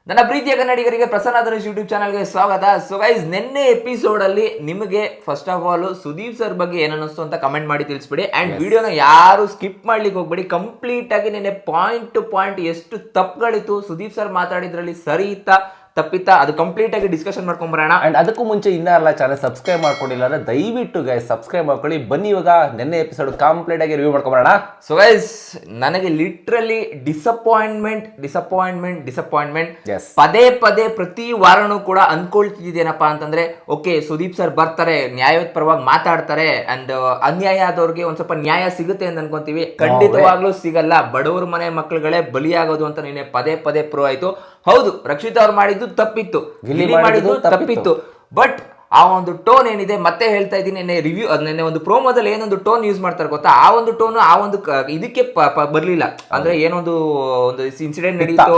ನನ್ನ ಪ್ರೀತಿಯ ಕನ್ನಡಿಗರಿಗೆ ಪ್ರಸನ್ನ ಧನುಷ್ ಯೂಟ್ಯೂಬ್ ಚಾನಲ್ಗೆ ಸ್ವಾಗತ. ಸೊ ಗೈಸ್, ನಿನ್ನೆ ಎಪಿಸೋಡ್ ಅಲ್ಲಿ ನಿಮಗೆ first of all Sudeep sir ಬಗ್ಗೆ ಏನನ್ನಿಸ್ತು ಅಂತ ಕಮೆಂಟ್ ಮಾಡಿ ತಿಳಿಸ್ಬಿಡಿ. ಅಂಡ್ ವಿಡಿಯೋನ ಯಾರು ಸ್ಕಿಪ್ ಮಾಡ್ಲಿಕ್ಕೆ ಹೋಗ್ಬೇಡಿ. ಕಂಪ್ಲೀಟ್ ಆಗಿ ನಿನ್ನೆ ಪಾಯಿಂಟ್ ಟು ಪಾಯಿಂಟ್ ಎಷ್ಟು ತಪ್ಪುಗಳಿತ್ತು, ಸುದೀಪ್ ಸರ್ ಮಾತಾಡಿದ್ರಲ್ಲಿ ಸರಿ ಇತ್ತಾ ತಪ್ಪಿತ್ತಾ, ಅದು ಕಂಪ್ಲೀಟ್ ಆಗಿ ಡಿಸ್ಕಷನ್ ಮಾಡ್ಕೊಂಡ್ ಬರೋಣ. ಅಂಡ್ ಅದಕ್ಕೂ ಮುಂಚೆ ಇನ್ನೂ ಚಾನಲ್ ಸಬ್ಸ್ಕ್ರೈಬ್ ಮಾಡ್ಕೊಂಡಿಲ್ಲ ಅಂದ್ರೆ ದಯವಿಟ್ಟು ಗೈಸ್ ಸಬ್ಸ್ಕ್ರೈಬ್ ಮಾಡ್ಕೊಳ್ಳಿ. ಬನ್ನಿ ಇವಾಗ ನಿನ್ನೆ ಎಪಿಸೋಡ್ ಕಂಪ್ಲೀಟ್ ಆಗಿ ರಿವ್ಯೂ ಮಾಡ್ಕೊಂಬರೋಣ. ಸೊ ಗೈಸ್, ನನಗೆ ಲಿಟ್ರಲಿ ಡಿಸಪಾಯಿಂಟ್ಮೆಂಟ್ ಪದೇ ಪದೇ ಪ್ರತಿ ವಾರನೂ ಕೂಡ ಅನ್ಕೊಳ್ತಿದ್ದೇನಪ್ಪಾ ಅಂತಂದ್ರೆ, ಓಕೆ ಸುದೀಪ್ ಸರ್ ಬರ್ತಾರೆ, ನ್ಯಾಯದ ಪರವಾಗಿ ಮಾತಾಡ್ತಾರೆ, ಅಂಡ್ ಅನ್ಯಾಯ ಆದವ್ರಿಗೆ ಒಂದ್ ಸ್ವಲ್ಪ ನ್ಯಾಯ ಸಿಗುತ್ತೆ ಅಂತ ಅನ್ಕೊಂತೀವಿ. ಖಂಡಿತವಾಗ್ಲೂ ಸಿಗಲ್ಲ. ಬಡವ್ರ ಮನೆ ಮಕ್ಕಳುಗಳೇ ಬಲಿಯಾಗೋದು ಅಂತ ನಿನ್ನೆ ಪದೇ ಪದೇ ಪ್ರೂವ್ ಆಯ್ತು. ಹೌದು, ರಕ್ಷಿತ್ ಅವ್ರು ಮಾಡಿದ್ದು ತಪ್ಪಿತ್ತು, ಗಿಲ್ಲಿ ಮಾಡಿದ್ದು ತಪ್ಪಿತ್ತು. ಬಟ್ ಆ ಒಂದು ಟೋನ್ ಏನಿದೆ, ಮತ್ತೆ ಹೇಳ್ತಾ ಇದ್ದೀನಿ, ನೆನ್ನೆ ಒಂದು ಪ್ರೋಮೋದಲ್ಲಿ ಏನೊಂದು ಟೋನ್ ಯೂಸ್ ಮಾಡ್ತಾರೆ ಗೊತ್ತಾ, ಆ ಒಂದು ಟೋನ್ ಆ ಒಂದು ಇದಕ್ಕೆ ಬರ್ಲಿಲ್ಲ. ಅಂದ್ರೆ ಏನೊಂದು ಇನ್ಸಿಡೆಂಟ್ ನಡೀತು,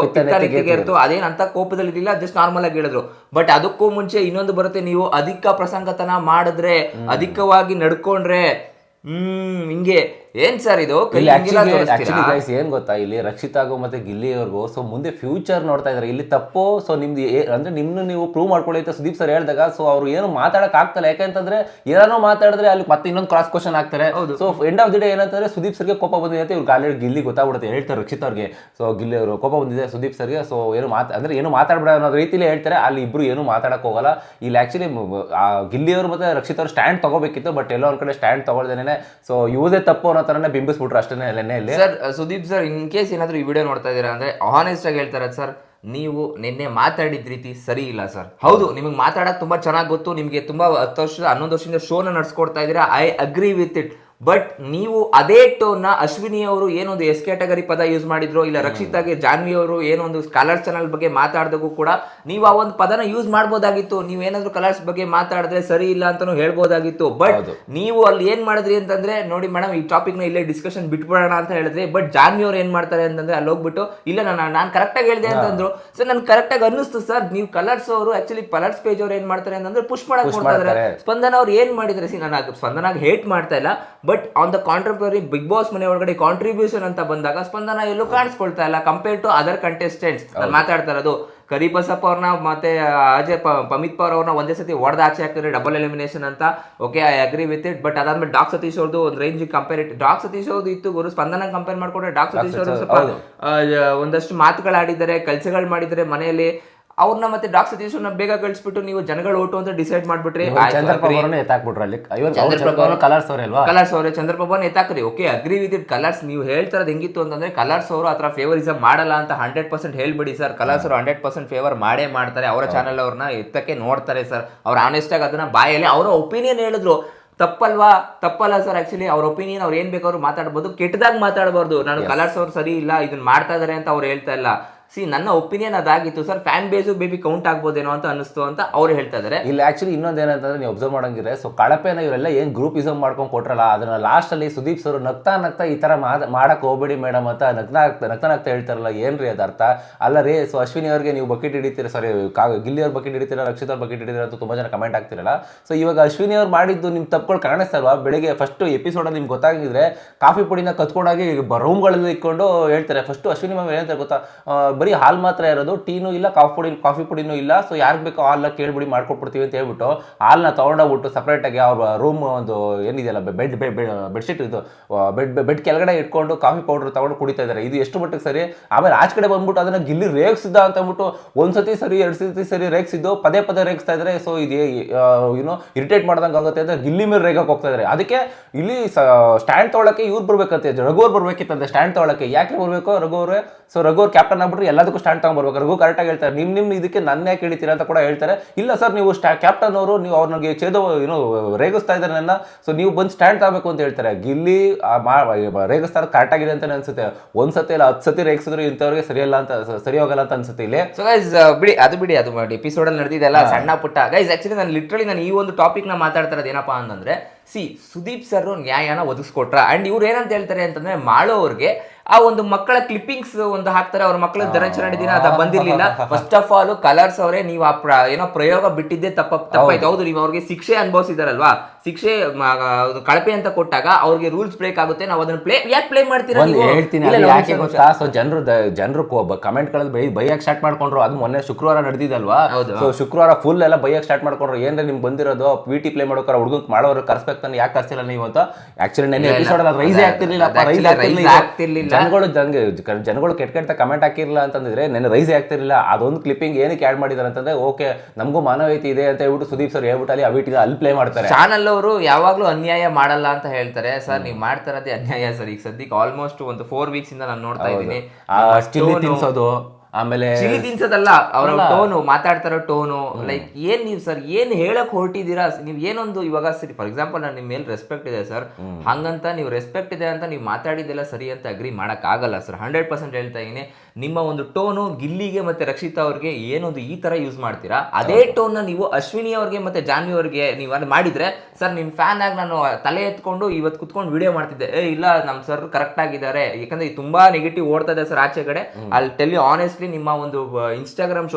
ಇರ್ತು, ಅದೇನಂತ ಕೋಪದಲ್ಲಿ ಇರಲಿಲ್ಲ, ಜಸ್ಟ್ ನಾರ್ಮಲ್ ಆಗಿ ಹೇಳಿದ್ರು. ಬಟ್ ಅದಕ್ಕೂ ಮುಂಚೆ ಇನ್ನೊಂದು ಬರುತ್ತೆ, ನೀವು ಅಧಿಕ ಪ್ರಸಂಗತನ ಮಾಡಿದ್ರೆ, ಅಧಿಕವಾಗಿ ನಡ್ಕೊಂಡ್ರೆ ಹಿಂಗೆ ಏನ್ ಸರ್ ಇದು ಏನ್ ಗೊತ್ತಾ, ಇಲ್ಲಿ ರಕ್ಷಿತಾಗೂ ಮತ್ತೆ ಗಿಲ್ಲಿಯವ್ರಿಗೂ ಸೊ ಮುಂದೆ ಫ್ಯೂಚರ್ ನೋಡ್ತಾ ಇದಾರೆ. ಇಲ್ಲಿ ತಪ್ಪು ಸೊ ನಿಮ್ದು ಅಂದ್ರೆ ನಿಮ್ನು ನೀವು ಪ್ರೂವ್ ಮಾಡ್ಕೊಳ್ಳಿ ಅಂತ ಸುದೀಪ್ ಸರ್ ಹೇಳಿದಾಗ ಸೊ ಅವ್ರು ಏನು ಮಾತಾಡಕ್ ಆಗ್ತಲ್ಲ. ಯಾಕಂತಂದ್ರೆ ಏನಾನೋ ಮಾತಾಡಿದ್ರೆ ಅಲ್ಲಿ ಮತ್ತೆ ಇನ್ನೊಂದು ಕ್ರಾಸ್ ಕ್ವಶನ್ ಆಗ್ತಾರೆ. So end of the day ಏನಂತಂದ್ರೆ ಸುದೀಪ್ ಸರ್ಗೆ ಕೋಪ ಬಂದಿದೆ ಅಂತ ಇವ್ರು ಆಲ್ರೆಡಿ ಗಿಲ್ಲಿ ಗೊತ್ತಾಗ್ಬಿಡುತ್ತೆ. ಹೇಳ್ತಾರೆ ರಕ್ಷಿತ್ ಅವ್ರಿಗೆ, ಸೊ ಗಿಲ್ಲಿ ಅವರು ಕೋಪ ಬಂದಿದೆ ಸುದೀಪ್ ಸರ್ಗೆ, ಸೊ ಏನು ಅಂದ್ರೆ ಏನು ಮಾತಾಡ್ಬೇಡ ಅನ್ನೋ ರೀತಿಲಿ ಹೇಳ್ತಾರೆ. ಅಲ್ಲಿ ಇಬ್ರು ಏನು ಮಾತಾಡಕ್ ಹೋಗಲ್ಲ. ಇಲ್ಲಿ ಆಕ್ಚುಲಿ ಗಿಲ್ಲಿಯವರು ಮತ್ತೆ ರಕ್ಷಿತ್ ಅವ್ರು ಸ್ಟ್ಯಾಂಡ್ ತಗೋಬೇಕಿತ್ತು, ಬಟ್ ಎಲ್ಲೋ ಒಂದ್ ಕಡೆ ಸ್ಟ್ಯಾಂಡ್ ತಗೊಳ್ದೇನೆ ಸೊ ಇವುದೇ ತಪ್ಪು ಅನ್ನೋ ತರನೇ ಬಿಂಬಿಸ್ಬಿಟ್ರು ಅಷ್ಟೇ. Sir Sudeep sir, in case ಏನಾದ್ರು ಈ ವಿಡಿಯೋ ನೋಡ್ತಾ ಇದೀರಾ ಅಂದ್ರೆ ಆನೆಸ್ಟ್ ಆಗಿ ಹೇಳ್ತಾರೆ ಸರ್, ನೀವು ನಿನ್ನೆ ಮಾತಾಡಿದ ರೀತಿ ಸರಿ ಇಲ್ಲ ಸರ್. ಹೌದು, ನಿಮಗೆ ಮಾತಾಡಕ್ ತುಂಬಾ ಚೆನ್ನಾಗಿ ಗೊತ್ತು, ನಿಮ್ಗೆ ತುಂಬಾ 11 ವರ್ಷದಿಂದ ಶೋನ ನಡ್ಸ್ಕೊಡ್ತಾ ಇದೀರಾ, I agree with it. But ನೀವು ಅದೇ ಟೋನ್ನ ಅಶ್ವಿನಿ ಅವರು ಏನೊಂದು ಎಸ್ ಕ್ಯಾಟಗರಿ ಪದ ಯೂಸ್ ಮಾಡಿದ್ರು, ಇಲ್ಲ ರಕ್ಷಿತಾಗೆ ಜಾನ್ವಿ ಅವರು ಏನೊಂದು ಕಲರ್ಸ್ ಚಾನಲ್ ಬಗ್ಗೆ ಮಾತಾಡಿದಾಗೂ ಕೂಡ ನೀವು ಆ ಒಂದು ಪದನ ಯೂಸ್ ಮಾಡ್ಬೋದಾಗಿತ್ತು. ನೀವು ಏನಾದ್ರು ಕಲರ್ಸ್ ಬಗ್ಗೆ ಮಾತಾಡಿದ್ರೆ ಸರಿ ಇಲ್ಲ ಅಂತಾನು ಹೇಳ್ಬೋದಾಗಿತ್ತು. ಬಟ್ ನೀವು ಅಲ್ಲಿ ಏನ್ ಮಾಡಿದ್ರಿ ಅಂತಂದ್ರೆ, ನೋಡಿ ಮೇಡಮ್, ಈ ಟಾಪಿಕ್ ನ ಇಲ್ಲೇ ಡಿಸ್ಕಷನ್ ಬಿಟ್ಬಿಡೋಣ ಅಂತ ಹೇಳಿದ್ರಿ. ಬಟ್ ಜಾನ್ವಿ ಅವ್ರು ಏನ್ ಮಾಡ್ತಾರೆ ಅಂತಂದ್ರೆ, ಅಲ್ಲಿ ಹೋಗ್ಬಿಟ್ಟು ಇಲ್ಲ ನಾನು ಕರೆಕ್ಟ್ ಆಗಿ ಹೇಳಿದೆ ಅಂತಂದ್ರು. ಸರ್ ನನ್ ಕರೆಕ್ಟ್ ಆಗಿ ಅನ್ನಿಸ್ತು ಸರ್. ನೀವು ಕಲರ್ಸ್ ಅವರು ಆಕ್ಚುಲಿ ಕಲರ್ಸ್ ಪೇಜ್ ಅವ್ರು ಏನ್ ಮಾಡ್ತಾರೆ ಅಂತಂದ್ರೆ ಪುಷ್ ಮಾಡಕ್ ನೋಡ್ತಾ ಇದಾರೆ. ಸ್ಪಂದನ ಅವ್ರು ಏನ್ ಮಾಡಿದ್ರೆ, ನಾನು ಸ್ಪಂದನಾಗ ಹೇಟ್ ಮಾಡ್ತಾ ಇಲ್ಲ, but on the contrary Bigg Boss ಮನೆ ಒಳಗಡೆ ಕಾಂಟ್ರಿಬ್ಯೂಷನ್ ಅಂತ ಬಂದಾಗ ಸ್ಪಂದನ ಎಲ್ಲೂ ಕಾಣಿಸ್ಕೊಳ್ತಾ ಇಲ್ಲ ಕಂಪೇರ್ ಟು ಅದರ್ ಕಂಟೆಸ್ಟೆಂಟ್ಸ್. ನಾನು ಮಾತಾಡ್ತಾ ಇರೋದು ಕರಿಬಸಪ್ಪ ಅವ್ರನ್ನ ಮತ್ತೆ ಅಜಯ್ ಪಮಿತ್ ಪವರ್ ಅವ್ರನ್ನ ಒಂದೇ ಸತಿ ಹೊಡೆದ ಆಚೆ ಹಾಕಿದ್ರೆ ಡಬಲ್ ಎಲಿಮಿನೇಷನ್ ಅಂತ. Okay, I agree with it. But ಅದಾದ್ಮೇಲೆ ಡಾಕ್ ಸತೀಶ್ ಅವ್ರದ್ದು ಒಂದು ರೇಂಜ್ ಕಂಪೇರ್ ಡಾಕ್ ಸತೀಶ್ ಅವ್ರದ್ದು ಇತ್ತು ಗುರು. ಸ್ಪಂದನ ಕಂಪೇರ್ ಮಾಡ್ಕೊಂಡ್ರೆ ಡಾಕ್ ಸತೀಶ್ ಅವರು ಸ್ವಲ್ಪ ಒಂದಷ್ಟು ಮಾತುಗಳಾಡಿದ್ದಾರೆ, ಕೆಲಸಗಳು ಮಾಡಿದ್ದಾರೆ ಮನೆಯಲ್ಲಿ. ಅವ್ರನ್ನ ಮತ್ತೆ ಡಾಕ್ ಸತೀಶ್ ಬೇಗ ಕಳಿಸ್ಬಿಟ್ಟು ನೀವು ಜನಗಳ ಓಟು ಅಂತ ಡಿಸೈಡ್ ಮಾಡ್ಬಿಟ್ರಿ. ಕಲರ್ಸ್ ಅವರೇ ಚಂದ್ರಪ್ರಭಾನ ಎತ್ತಾಕ್ರಿ. Okay, agree with it. Colors ನೀವು ಹೇಳ್ತಾರದು ಹೆಂಗಿತ್ತು ಅಂತಂದ್ರೆ, ಕಲರ್ಸ್ ಅವರು ಆ ಥರ ಫೇವರಿಸಮ್ ಮಾಡಲ್ಲ ಅಂತ 100% ಹೇಳ್ಬಿಡಿ ಸರ್. ಕಲರ್ಸ್ ಅವರು 100% ಫೇವರ್ ಮಾಡೇ ಮಾಡ್ತಾರೆ. ಅವರ ಚಾನಲ್ ಅವ್ರನ್ನ ಎತ್ತಕ್ಕೆ ನೋಡ್ತಾರೆ ಸರ್. ಅವ್ರು ಆನೆಸ್ಟ್ ಆಗಿ ಅದನ್ನ ಬಾಯಲ್ಲಿ ಅವರ ಒಪಿನಿಯನ್ ಹೇಳಿದ್ರು. ತಪ್ಪಲ್ಲ ಸರ್. ಆಕ್ಚುಲಿ ಅವ್ರ ಒಪಿನಿಯನ್ ಅವ್ರು ಏನ್ ಬೇಕಾದ್ರು ಮಾತಾಡ್ಬೋದು, ಕೆಟ್ಟದಾಗ ಮಾತಾಡಬಾರ್ದು. ನಾನು ಕಲರ್ಸ್ ಅವ್ರು ಸರಿ ಇಲ್ಲ, ಇದನ್ನ ಮಾಡ್ತಾ ಇದಾರೆ ಅಂತ ಅವ್ರು ಹೇಳ್ತಾ ಇಲ್ಲ. ನನ್ನ ಒಪಿನಿಯನ್ ಅದಾಗಿತ್ತು ಸರ್. ಫ್ಯಾನ್ ಬೇಸು ಬೇಬಿ ಕೌಂಟ್ ಆಗ್ಬೋದೇನೋ ಅಂತ ಅನಿಸ್ತು ಅಂತ ಅವ್ರು ಹೇಳ್ತಾ ಇದಾರೆ. ಇಲ್ಲಿ ಆಕ್ಚುಲಿ ಇನ್ನೊಂದೇನಂತಂದ್ರೆ, ನೀವು ಅಬ್ಸರ್ವ್ ಮಾಡಂಗಿದ್ರೆ, ಸೊ ಕಳಪೆನ ಇವರೆಲ್ಲ ಏನ್ ಗ್ರೂಪ್ ಇಸಮ್ ಮಾಡ್ಕೊಂಡು ಕೊಟ್ರಲ್ಲ, ಅದನ್ನ ಲಾಸ್ಟ್ ಅಲ್ಲಿ ಸುದೀಪ್ ಸರ್ ನಗ್ತಾ ಈ ತರ ಮಾಡಕ್ ಹೋಗ್ಬೇಡಿ ಮೇಡಮ್ ಅಂತ ನಗ್ತಾ ಹೇಳ್ತಾರಲ್ಲ, ಏನ್ರಿ ಅದ ಅರ್ಥ ಅಲ್ಲ ರೀ. ಸೊ ಅಶ್ವಿನಿ ಅವ್ರಿಗೆ ನೀವು ಬಕೆಟ್ ಹಿಡಿತೀರ, ಸಾರಿ ಗಿಲ್ಲಿ ಅವ್ರ ಬಕೆಟ್ ಹಿಡಿತೀರ, ರಕ್ಷಿತ್ ಅವ್ರ ಬಕೆಟ್ ಹಿಡಿತೀರ ಅಂತ ತುಂಬಾ ಜನ ಕಮೆಂಟ್ ಆಗ್ತಿರಲ್ಲ. ಸೊ ಇವಾಗ ಅಶ್ವಿನಿ ಅವ್ರು ಮಾಡಿದ್ದು ನಿಮ್ ತಪ್ಪುಗಳು ಕಾಣಿಸ್ತಲ್ವಾ? ಬೆಳಿಗ್ಗೆ ಫಸ್ಟ್ ಎಪಿಸೋಡ್ ಅಲ್ಲಿ ನಿಮ್ಗೆ ಗೊತ್ತಾಗಿದ್ರೆ ಕಾಫಿ ಪುಡಿನ ಕತ್ಕೊಂಡಾಗಿ ರೂಮ್ಗಳಲ್ಲಿ ಇಟ್ಕೊಂಡು ಹೇಳ್ತಾರೆ. ಫಸ್ಟ್ ಅಶ್ವಿನಿ ಮ್ಯಾಮ್ ಏನಂತಾರೆ ಗೊತ್ತಾ, ಬರೀ ಹಾಲ್ ಮಾತ್ರ ಇರೋದು, ಟೀನು ಇಲ್ಲ, ಕಾಫಿ ಪುಡಿನೂ ಇಲ್ಲ, ಸೊ ಯಾರಿಗೆ ಬೇಕೋ ಹಾಲ್ನ ಕೇಳ್ಬಿಡಿ ಮಾಡ್ಕೊಟ್ಬಿಡ್ತೀವಿ ಅಂತ ಹೇಳ್ಬಿಟ್ಟು ಹಾಲ್ನ ತಗೊಂಡೋಗ್ಬಿಟ್ಟು ಸಪ್ರೇಟ್ ಆಗಿ ಅವ್ರ ರೂಮ್ ಒಂದು ಏನಿದೆಯಲ್ಲ ಬೆಡ್ಶೀಟ್ ಇದು ಬೆಡ್ ಕೆಳಗಡೆ ಇಟ್ಕೊಂಡು ಕಾಫಿ ಪೌಡರ್ ತಗೊಂಡು ಕುಡಿತಾ ಇದ್ದಾರೆ. ಇದು ಎಷ್ಟು ಮಟ್ಟಿಗೆ ಸರಿ? ಆಮೇಲೆ ಆಚೆ ಕಡೆ ಬಂದ್ಬಿಟ್ಟು ಅದನ್ನ ಗಿಲ್ಲಿ ರೇಗಿಸಿದ ಅಂತ ಅಂದ್ಬಿಟ್ಟು ಒಂದ್ಸತಿ ಸರಿ 2 ಸತಿ ಸರಿ ರೇಗಿಸಿದ್ದು ಪದೇ ರೇಗಿಸ್ತಾ ಇದ್ದಾರೆ. ಸೊ ಇದು ಏನೋ ಇರಿಟೇಟ್ ಮಾಡ್ದಂಗೆ ಆಗುತ್ತೆ ಅಂತ ಗಿಲ್ಲಿ ಮೇಲೆ ರೇಗಕ್ಕೆ ಹೋಗ್ತಾ ಇದ್ದಾರೆ. ಅದಕ್ಕೆ ಇಲ್ಲಿ ಸ್ಟ್ಯಾಂಡ್ ತೊಗೊಳಕ್ಕೆ ಇವ್ರು ಬರ್ಬೇಕಂತೆ, ರಘುವರ್ ಬರ್ಬೇಕಿತ್ತಂತೆ ಸ್ಟ್ಯಾಂಡ್ ತೊಗೊಳಕ್ಕೆ. ಯಾಕೆ ಬರ್ಬೇಕು ರಘುವರ್? ಸೊ ರಘುವರ್ ಕ್ಯಾಪ್ಟನ್ ಆಗ್ಬಿಟ್ರೆ ಎಲ್ಲದಕ್ಕೂ ಸ್ಟ್ಯಾಂಡ್ ತಗೊಂಡ್ಬರ್ಬೇಕು. ರಘು ಕರೆಕ್ಟಾಗಿ ಹೇಳ್ತಾರೆ, ನಿಮ್ ಇದಕ್ಕೆ ನನ್ನ ಯಾಕೆ ಹೇಳ್ತೀರಾ ಅಂತ ಕೂಡ ಹೇಳ್ತಾರೆ. ಇಲ್ಲ ಸರ್, ನೀವು ಕ್ಯಾಪ್ಟನ್ ಅವರು, ನೀವು ಅವ್ರಿಗೆ ಏನೋ ರೇಗಿಸ್ತಾ ಇದ್ದಾರೆ ನನ್ನ, ಸೊ ನೀವು ಬಂದು ಸ್ಟ್ಯಾಂಡ್ ತಗೋಬೇಕು ಅಂತ ಹೇಳ್ತಾರೆ. ಗಿಲ್ಲಿ ರೇಗಿಸ್ತಾ ಕರೆಕ್ಟ್ ಆಗಿದೆ ಅಂತ ಅನ್ಸುತ್ತೆ. ಒಂದ್ಸತಿ ಇಲ್ಲ 10 ಸತಿ ರೇಗಿಸಿದ್ರು ಇಂಥವ್ರಿಗೆ ಸರಿ ಹೋಗಲ್ಲ ಅಂತ ಅನ್ಸುತ್ತೆ ಇಲ್ಲಿ. ಸೊ ಗೈಸ್, ಬಿಡಿ ಅದು ಎಪಿಸೋಡ್ ಅಲ್ಲಿ ನಡೆದಿದೆಲ್ಲ ಸಣ್ಣ ಪುಟ್ಟ. ಗೈಸ್ ಆಕ್ಚುಲಿ ನಾನು ಈ ಒಂದು ಟಾಪಿಕ್ ನ ಮಾತಾಡ್ತಾ ಇರೋದು ಏನಪ್ಪಾ ಅಂತಂದ್ರೆ, ಸುದೀಪ್ ಸರ್ ನ್ಯಾಯನ ಒದಗಿಸ್ಕೊಟ್ರ. ಅಂಡ್ ಇವ್ರು ಏನಂತ ಹೇಳ್ತಾರೆ ಅಂತಂದ್ರೆ, ಮಾಳು ಅವ್ರಿಗೆ ಆ ಒಂದು ಮಕ್ಕಳ ಕ್ಲಿಪ್ಪಿಂಗ್ಸ್ ಒಂದು ಹಾಕ್ತಾರೆ, ಅವ್ರ ಮಕ್ಕಳ ದಿನಾಚರಣೆ ದಿನ ಅದ ಬಂದಿರ್ಲಿಲ್ಲ. ಫಸ್ಟ್ ಆಫ್ ಆಲ್ ಕಲರ್ಸ್ ಅವರೇ ನೀವು ಏನೋ ಪ್ರಯೋಗ ಬಿಟ್ಟಿದ್ದೆ ತಪ್ಪಾಯ್ತು. ಹೌದು, ನೀವು ಅವ್ರಿಗೆ ಶಿಕ್ಷೆ ಅನುಭವಿಸಿದಾರಲ್ವಾ, ಶಿಕ್ಷೆ ಕಳಪೆ ಅಂತ ಕೊಟ್ಟಾಗ ಅವ್ರಿಗೆ ರೂಲ್ಸ್ ಬ್ರೇಕ್ ಆಗುತ್ತೆ. ನಾವು ಅದನ್ನ ಯಾಕೆ ಪ್ಲೇ ಮಾಡ್ತೀರಾ? ಹೇಳ್ತೀನಿ ಯಾಕೆ ಗೊತ್ತಾ, ಸೊ ಜನರು ಕಮೆಂಟ್ ಗಳಲ್ಲಿ ಬೈಯಕ್ ಸ್ಟಾರ್ಟ್ ಮಾಡ್ಕೊಂಡ್ರು. ಅದು ಮೊನ್ನೆ ಶುಕ್ರವಾರ ನಡೆದಿದಲ್ವಾ, ಸೊ ಶುಕ್ರವಾರ ಫುಲ್ ಎಲ್ಲ ಬೈಯಕ್ ಸ್ಟಾರ್ಟ್ ಮಾಡ್ಕೊಂಡ್ರು. ಏನ್ರೆ ನಿಮ್ಗೆ ಬಂದಿರೋದು ವಿಟಿ ಪ್ಲೇ ಮಾಡೋಕಾರ ಹುಡುಗನ್ ಮಾಡೋರು ಕರ್ಸ್ಬೇಕು ತಾನೆ, ಯಾಕೆ ಕರ್ಸಿಲ್ಲ ನೀವು ಅಂತ. ಆಕ್ಚುಲಿ ನೆನ್ನೆ ಎಪಿಸೋಡ್ ರೈಸೇ ಆಗ್ತಿರ್ಲಿಲ್ಲ. ಜನಗಳು ಕೆಟ್ಟ ಕಮೆಂಟ್ ಹಾಕಿರ್ಲಿಲ್ಲ ಅಂತಂದ್ರೆ ನೆನ್ನೆ ರೈಸೇ ಆಗ್ತಿರ್ಲಿಲ್ಲ. ಅದೊಂದು ಕ್ಲಿಪ್ಪಿಂಗ್ ಏನಕ್ಕೆ ಆಡ್ ಮಾಡಿದಾರೆ ಅಂತಂದ್ರೆ, ಓಕೆ ನಮಗೂ ಮಾನವೀಯತೆ ಇದೆ ಅಂತ ಹೇಳ್ಬಿಟ್ಟು ಸುದೀಪ್ ಸರ್ ಹೇಳ್ಬಿಟ್ಟು ಅಲ್ಲಿ ಅವಿಟಿನ ಅಲ್ಲಿ ಪ್ಲೇ ಮಾಡ್ತಾರೆ. ಚಾನಲ್ ಅವರು ಯಾವಾಗ್ಲೂ ಅನ್ಯಾಯ ಮಾಡಲ್ಲ ಅಂತ ಹೇಳ್ತಾರೆ. ಸರ್ ನೀವು ಮಾಡ್ತಾರದೇ ಅನ್ಯಾಯ ಸರ್. ಈಗ ಸದ್ಯಕ್ಕೆ ಆಲ್ಮೋಸ್ಟ್ ಒಂದು 4 weeks ಇಂದ ನಾನು ನೋಡ್ತಾ ಇದ್ದೀನಿ. ತಿನ್ಸೋದು, ಆಮೇಲೆ ಚಿಲಿ ತಿನ್ಸೋದಲ್ಲ, ಅವರ ಟೋನು, ಮಾತಾಡ್ತಾರೋ ಟೋನು, ಲೈಕ್ ಏನ್ ನೀವು ಸರ್ ಏನ್ ಹೇಳಕ್ ಹೊರಟಿದ್ದೀರಾ ನೀವು? ಏನೊಂದು ಇವಾಗ ಸರಿ, ಫಾರ್ ಎಕ್ಸಾಂಪಲ್ ನಾನು ನಿಮ್ಮ ಮೇಲೆ ರೆಸ್ಪೆಕ್ಟ್ ಇದೆ ಸರ್, ಹಂಗಂತ ನೀವು ರೆಸ್ಪೆಕ್ಟ್ ಇದೆ ಅಂತ ನೀವು ಮಾತಾಡಿದ್ದೆಲ್ಲ ಸರಿ ಅಂತ ಅಗ್ರಿ ಮಾಡಕ್ ಆಗಲ್ಲ ಸರ್. 100% ಹೇಳ್ತಾ ಇದೀನಿ. ನಿಮ್ಮ ಒಂದು ಟೋನು ಗಿಲ್ಲಿಗೆ ಮತ್ತೆ ರಕ್ಷಿತಾ ಅವ್ರಿಗೆ ಏನೊಂದು ಈ ತರ ಯೂಸ್ ಮಾಡ್ತೀರಾ, ಅದೇ ಟೋನ್ ನ ನೀವು ಅಶ್ವಿನಿ ಅವ್ರಿಗೆ ಮತ್ತೆ ಜಾನ್ವಿ ಅವ್ರಿಗೆ ನೀವು ಅದು ಮಾಡಿದ್ರೆ ಸರ್, ನಿಮ್ ಫ್ಯಾನ್ ಆಗಿ ನಾನು ತಲೆ ಎತ್ಕೊಂಡು ಇವತ್ತು ಕುತ್ಕೊಂಡು ವಿಡಿಯೋ ಮಾಡ್ತಿದ್ದೆ. ಇಲ್ಲ ನಮ್ ಸರ್ ಕರೆಕ್ಟ್ ಆಗಿದ್ದಾರೆ, ಯಾಕಂದ್ರೆ ತುಂಬಾ ನೆಗೆಟಿವ್ ಓಡ್ತಾ ಇದೆ ಸರ್ ಆಚೆ ಕಡೆ. ಅಲ್ಲಿ ಟೆಲ್ ಯು ಆನೆಸ್ಟ್ಲಿ, ನಿಮ್ಮ ಒಂದು Instagram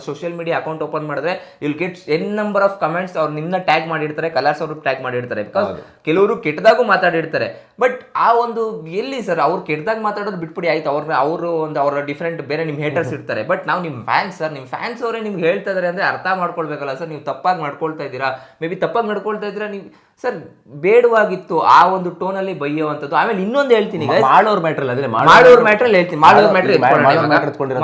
social media account open ಮಾಡಿದ್ರೆ will get n number of comments. ಅವ್ರು ನಿನ್ನ ಟ್ಯಾಗ್ ಮಾಡಿರ್ತಾರೆ, ಕಲರ್ಸ್ ಅವರು ಟ್ಯಾಗ್ ಮಾಡಿರ್ತಾರೆ. ಬಿಕಾಸ್ ಕೆಲವರು ಕೆಟ್ಟದಾಗೂ ಮಾತಾಡಿರ್ತಾರೆ. ಬಟ್ ಆ ಒಂದು ಎಲ್ಲಿ ಸರ್, ಅವ್ರು ಕೆಟ್ಟದಾಗ ಮಾತಾಡೋದು ಬಿಟ್ಬಿಡಿ ಆಯ್ತು. ಅವರು ಒಂದು ಅವರ ಡಿಫ್ರೆಂಟ್ ಬೇರೆ ನಿಮ್ ಹೇಟರ್ಸ್ ಇರ್ತಾರೆ. ಬಟ್ ನಾವು ನಿಮ್ ಫ್ಯಾನ್ಸ್ ಸರ್, ನಿಮ್ ಫ್ಯಾನ್ಸ್ ಅವರೇ ನಿಮ್ಗೆ ಹೇಳ್ತಾ ಇದಾರೆ ಅಂದ್ರೆ ಅರ್ಥ ಮಾಡ್ಕೊಳ್ಬೇಕಲ್ಲ ಸರ್. ನೀವು ತಪ್ಪಾಗಿ ನಡ್ಕೊಳ್ತಾ ಇದ್ದೀರಾ, ಮೇ ಬಿ ತಪ್ಪಾಗಿ ನಡ್ಕೊಳ್ತಾ ಇದ್ದೀರಾ ನೀವು ಸರ್. ಬೇಡವಾಗಿತ್ತು ಆ ಒಂದು ಟೋನ್ ಅಲ್ಲಿ ಬೈಯುವಂಥದ್ದು. ಆಮೇಲೆ ಇನ್ನೊಂದು ಹೇಳ್ತೀನಿ, ಮಾಡೋರ್ ಮ್ಯಾಟ್ರಲ್ ಹೇಳ್ತೀನಿ.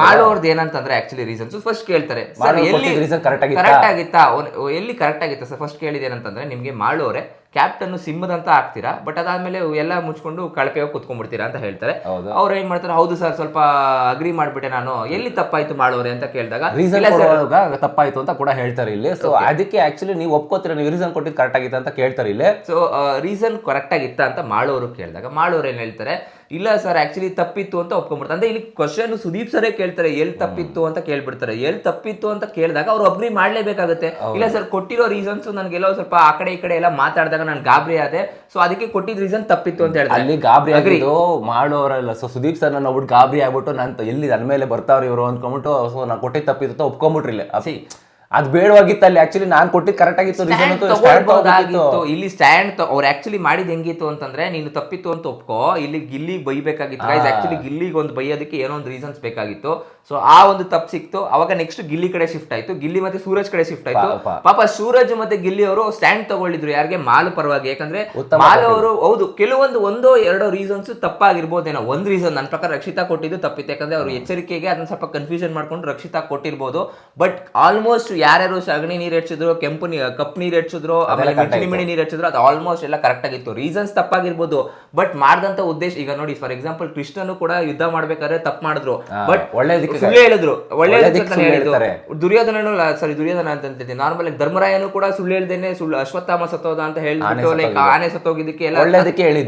ಮಾಡೋರ್ದು ಏನಂತಂದ್ರೆ ಆಕ್ಚುಲಿ ರೀಸನ್ಸ್ ಫಸ್ಟ್ ಕೇಳ್ತಾರೆ ಸರ್, ಎಲ್ಲಿ ಕರೆಕ್ಟ್ ಆಗಿತ್ತಾ, ಎಲ್ಲಿ ಕರೆಕ್ಟ್ ಆಗಿತ್ತಾ ಸರ್. ಫಸ್ಟ್ ಕೇಳಿದ ಏನಂತಂದ್ರೆ, ನಿಮ್ಗೆ ಮಾಡೋರೆ ಕ್ಯಾಪ್ಟನ್ ಸಿಂಹದಂತ ಹಾಕ್ತೀರಾ, ಬಟ್ ಅದಾದ್ಮೇಲೆ ಎಲ್ಲ ಮುಚ್ಕೊಂಡು ಕಳಪೆ ಹೋಗಿ ಕುತ್ಕೊಂಡ್ಬಿಡ್ತೀರಾ ಅಂತ ಹೇಳ್ತಾರೆ. ಅವ್ರು ಏನ್ ಮಾಡ್ತಾರೆ, ಹೌದು ಸರ್ ಸ್ವಲ್ಪ ಅಗ್ರಿ ಮಾಡ್ಬಿಟ್ಟೆ ನಾನು, ಎಲ್ಲಿ ತಪ್ಪಾಯ್ತು ಮಾಡೋರೆ ಅಂತ ಕೇಳಿದಾಗ ತಪ್ಪಾಯ್ತು ಅಂತ ಕೂಡ ಹೇಳ್ತಾರೆ ಇಲ್ಲಿ. ಸೊ ಅದಕ್ಕೆ ಆಕ್ಚುಲಿ ನೀವು ಒಪ್ಕೋತೀರಾ, ನೀವು ರೀಸನ್ ಕೊಟ್ಟಿದ್ದು ಕರೆಕ್ಟ್ ಆಗಿತ್ತ ಅಂತ ಕೇಳ್ತಾರೆ ಇಲ್ಲಿ. ಸೊ ರೀಸನ್ ಕರೆಕ್ಟ್ ಆಗಿತ್ತ ಅಂತ ಮಾಡೋರು ಕೇಳಿದಾಗ ಮಾಡೋರು ಏನ್ ಹೇಳ್ತಾರೆ, ಇಲ್ಲ ಸರ್ ಆಕ್ಚುಲಿ ತಪ್ಪಿತ್ತು ಅಂತ ಒಪ್ಕೊಂಡ್ಬಿಡ್ತಾರೆ. ಅಂದ್ರೆ ಇಲ್ಲಿ ಕ್ವಶನ್ ಸುದೀಪ್ ಸರೇ ಕೇಳ್ತಾರೆ, ಎಲ್ಲಿ ತಪ್ಪಿತ್ತು ಅಂತ ಕೇಳ್ಬಿಡ್ತಾರೆ. ಎಲ್ಲಿ ತಪ್ಪಿತ್ತು ಅಂತ ಕೇಳಿದಾಗ ಅವ್ರು ಅಗ್ರಿ ಮಾಡ್ಲೇಬೇಕಾಗುತ್ತೆ. ಇಲ್ಲ ಸರ್ ಕೊಟ್ಟಿರೋ ರೀಸನ್ಸ್ ನನಗೆಲ್ಲೋ ಸ್ವಲ್ಪ ಆ ಕಡೆ ಈ ಕಡೆ ಎಲ್ಲ ಮಾತಾಡಿದಾಗ ನಾನು ಗಾಬರಿ ಆದೆ, ಸೊ ಅದಕ್ಕೆ ಕೊಟ್ಟಿದ್ ರೀಸನ್ ತಪ್ಪಿತ್ತು ಅಂತ ಹೇಳ್ತಾರೆ. ಅಲ್ಲಿ ಗಾಬರಿ ಆಗಿದ್ದು ಮಾಡೋರಲ್ಲ. ಸೊ ಸುದೀಪ್ ಸರ್ ನಾನು ನೋಡ್ಬಿಟ್ಟು ಗಾಬರಿ ಆಗ್ಬಿಟ್ಟು ನಾನು ಎಲ್ಲಿ ನನ್ನ ಮೇಲೆ ಬರ್ತಾವ್ರಿ ಇವರು ಅಂದ್ಕೊಂಡ್ಬಿಟ್ಟು, ಸೊ ನಾನು ಕೊಟ್ಟಿದ್ದು ತಪ್ಪಿತ್ತು ಅಂತ ಒಪ್ಕೊಂಡ್ಬಿಟ್ರಿಲ್ಲ. ಅದು ಬೇಡವಾಗಿತ್ತು. ಅಲ್ಲಿ ಆಕ್ಚುಲಿ ನಾನು ಕೊಟ್ಟಿದ್ದು ಕರೆಕ್ಟ್ ಆಗಿತ್ತು. ಇಲ್ಲಿ ಸ್ಟ್ಯಾಂಡ್ ಅವ್ರು ಆಕ್ಚುಲಿ ಮಾಡಿದ್ ಹೆಂಗಿತ್ತು ಅಂತಂದ್ರೆ, ನೀನು ತಪ್ಪಿತ್ತು ಅಂತ ಒಪ್ಕೋ, ಇಲ್ಲಿ ಗಿಲ್ಲಿಗೆ ಬೈಬೇಕಾಗಿತ್ತು. ಆಕ್ಚುಲಿ ಗಿಲ್ಲಿಗೆ ಒಂದು ಬೈಯೋದಕ್ಕೆ ಏನೋ ಒಂದು ರೀಸನ್ಸ್ ಬೇಕಾಗಿತ್ತು. ಸೊ ಆ ಒಂದು ತಪ್ಪು ಸಿಕ್ತು. ಅವಾಗ ನೆಕ್ಸ್ಟ್ ಗಿಲ್ಲಿ ಕಡೆ ಶಿಫ್ಟ್ ಆಯ್ತು, ಗಿಲ್ಲಿ ಮತ್ತೆ ಸೂರಜ್ ಕಡೆ ಶಿಫ್ಟ್ ಆಯ್ತು. ಪಾಪ ಸೂರಜ್ ಮತ್ತೆ ಗಿಲ್ಲಿ ಅವರು ಸ್ಟ್ಯಾಂಡ್ ತಗೊಳ್ಳಿದ್ರು ಯಾರಿಗೆ, ಮಾಲು ಪರವಾಗಿ. ಯಾಕಂದ್ರೆ ಮಾಲು ಅವರು ಹೌದು ಕೆಲವೊಂದು 1-2 ರೀಸನ್ಸ್ ತಪ್ಪಾಗಿರ್ಬೋದೇನೋ. ಒಂದು ರೀಸನ್ ನನ್ನ ಪ್ರಕಾರ ರಕ್ಷಿತಾ ಕೊಟ್ಟಿದ್ದು ತಪ್ಪಿತ್ತು, ಯಾಕಂದ್ರೆ ಅವರು ಎಚ್ಚರಿಕೆಗೆ ಅದನ್ನ ಸ್ವಲ್ಪ ಕನ್ಫ್ಯೂಷನ್ ಮಾಡ್ಕೊಂಡು ರಕ್ಷಿತಾ ಕೊಟ್ಟಿರ್ಬೋದು. ಬಟ್ ಆಲ್ಮೋಸ್ಟ್ ಯಾರ್ಯಾರು ಸಗಣಿ ನೀರು ಹೆಚ್ಚಿದ್ರು, ಕಪ್ ನೀರು ಹೆಚ್ಚಿದ್ರು, ಆಮೇಲೆ ಮಿಣಿ ನೀರು ಹೆಚ್ಚಿದ್ರು, ಅದು ಆಲ್ಮೋಸ್ಟ್ ಎಲ್ಲ ಕರೆಕ್ಟ್ ಆಗಿತ್ತು. ರೀಸನ್ಸ್ ತಪ್ಪಾಗಿರ್ಬೋದು, ಬಟ್ ಮಾಡಿದಂತ ಉದ್ದೇಶ. ಈಗ ನೋಡಿ ಫಾರ್ ಎಕ್ಸಾಂಪಲ್ ಕೃಷ್ಣನು ಕೂಡ ಯುದ್ಧ ಮಾಡ್ಬೇಕಾದ್ರೆ ತಪ್ಪು ಮಾಡಿದ್ರು, ಬಟ್ ಒಳ್ಳೆದಕ್ಕೆ ಸುಳ್ಳು ಹೇಳಿದ್ರು. ದುರ್ಯೋಧನನು ದುರ್ಯೋಧನ ಅಂತ ನಾರ್ಮಲ್ ಧರ್ಮರಾಯನು ಕೂಡ ಸುಳ್ಳು ಹೇಳ್ದೇನೆ ಅಶ್ವತ್ಥಾಮ ಸತ್ತೋದ ಅಂತ ಹೇಳ್ಬಿಟ್ಟು ಲೈಕ್ ಆನೆ ಸತ್ತೋಗಿದ್ದಕ್ಕೆ ಎಲ್ಲ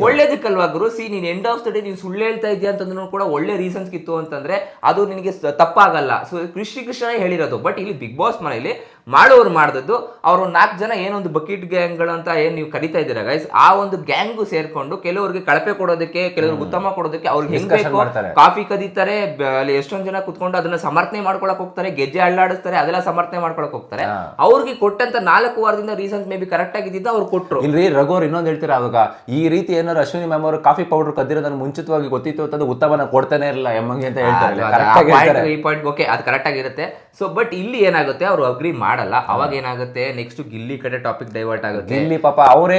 ಒಳ್ಳೇದಕ್ಕಲ್ವಾ ಗುರು. ಸಿ ನೀನ್ ಎಂಡ್ ಆಫ್ ದ ಡೇ ನೀನ್ ಸುಳ್ಳು ಹೇಳ್ತಾ ಇದೆಯಾ ಅಂತಂದ್ರೂ ಕೂಡ ಒಳ್ಳೆ ರೀಸನ್ಸ್ ಇತ್ತು ಅಂತಂದ್ರೆ ಅದು ನಿನಗೆ ತಪ್ಪಾಗಲ್ಲ. ಸೊ ಕೃಷ್ಣ ಹೇಳಿರೋದು. ಬಟ್ ಇಲ್ಲಿ ಬಿಗ್ ಬಾಸ್ ಮನೆಯಲ್ಲಿ ಮಾಡೋರು ಮಾಡಿದ್ದು, ಅವರು 4 ಜನ ಏನೊಂದು ಬಕೆಟ್ ಗ್ಯಾಂಗ್ಗಳು ಅಂತ ಏನ್ ನೀವು ಕರಿತಾ ಇದ್ದೀರಾ ಗೈಸ್, ಆ ಒಂದು ಗ್ಯಾಂಗು ಸೇರ್ಕೊಂಡು ಕೆಲವರಿಗೆ ಕಳಪೆ ಕೊಡೋದಕ್ಕೆ, ಕೆಲವ್ರಿಗೆ ಉತ್ತಮ ಕೊಡೋದಕ್ಕೆ ಅವ್ರಿಗೆ ಹೆಂಗ್ ಬೇಕು ಕಾಫಿ ಕದೀತಾರೆ. ಅಲ್ಲಿ ಎಷ್ಟೊಂದ್ ಜನ ಕುತ್ಕೊಂಡು ಅದನ್ನ ಸಮರ್ಥನೆ ಮಾಡ್ಕೊಳಕ್ ಹೋಗ್ತಾರೆ, ಗೆಜ್ಜೆ ಅಳ್ಳಾಡಿಸ್ತಾರೆ, ಅದೆಲ್ಲ ಸಮರ್ಥನೆ ಮಾಡ್ಕೊಳಕ್ ಹೋಗ್ತಾರೆ. ಅವ್ರಿಗೆ ಕೊಟ್ಟಂತ 4 ವಾರದಿಂದ ರೀಸನ್ಸ್ ಮೇ ಬಿ ಕರೆಕ್ಟ್ ಆಗಿದ್ದ ಅವ್ರು ಕೊಟ್ರು. ಇಲ್ಲಿ ರಘುವರ್ ಇನ್ನೊಂದು ಹೇಳ್ತೀರಾ, ಅವಾಗ ಈ ರೀತಿ ಏನಾದ್ರು ಅಶ್ವಿನಿ ಮ್ಯಾಮ್ ಅವರು ಕಾಫಿ ಪೌಡರ್ ಕದ್ದಿರೋದನ್ನ ಮುಂಚಿತವಾಗಿ ಗೊತ್ತಿತ್ತು ಅಂತಂದ್ರೆ ಉತ್ತಮನ ಕೊಡ್ತಾನೆ ಇರಲಿಲ್ಲ ಎಮ್ಮಂಗೆ ಅಂತ ಹೇಳ್ತಾರೆ. ಈ ಪಾಯಿಂಟ್ ಓಕೆ, ಅದು ಕರೆಕ್ಟ್ ಆಗಿರುತ್ತೆ. ಸೊ ಬಟ್ ಇಲ್ಲಿ ಏನಾಗುತ್ತೆ, ಅವರು ಅಗ್ರಿ ಮಾಡಲ್ಲ. ಅವಾಗ ಏನಾಗುತ್ತೆ, ನೆಕ್ಸ್ಟ್ ಗಿಲ್ಲಿ ಕಡೆ ಟಾಪಿಕ್ ಡೈವರ್ಟ್ ಆಗುತ್ತೆ. ಗಿಲ್ಲಿ ಪಾಪ ಅವ್ರ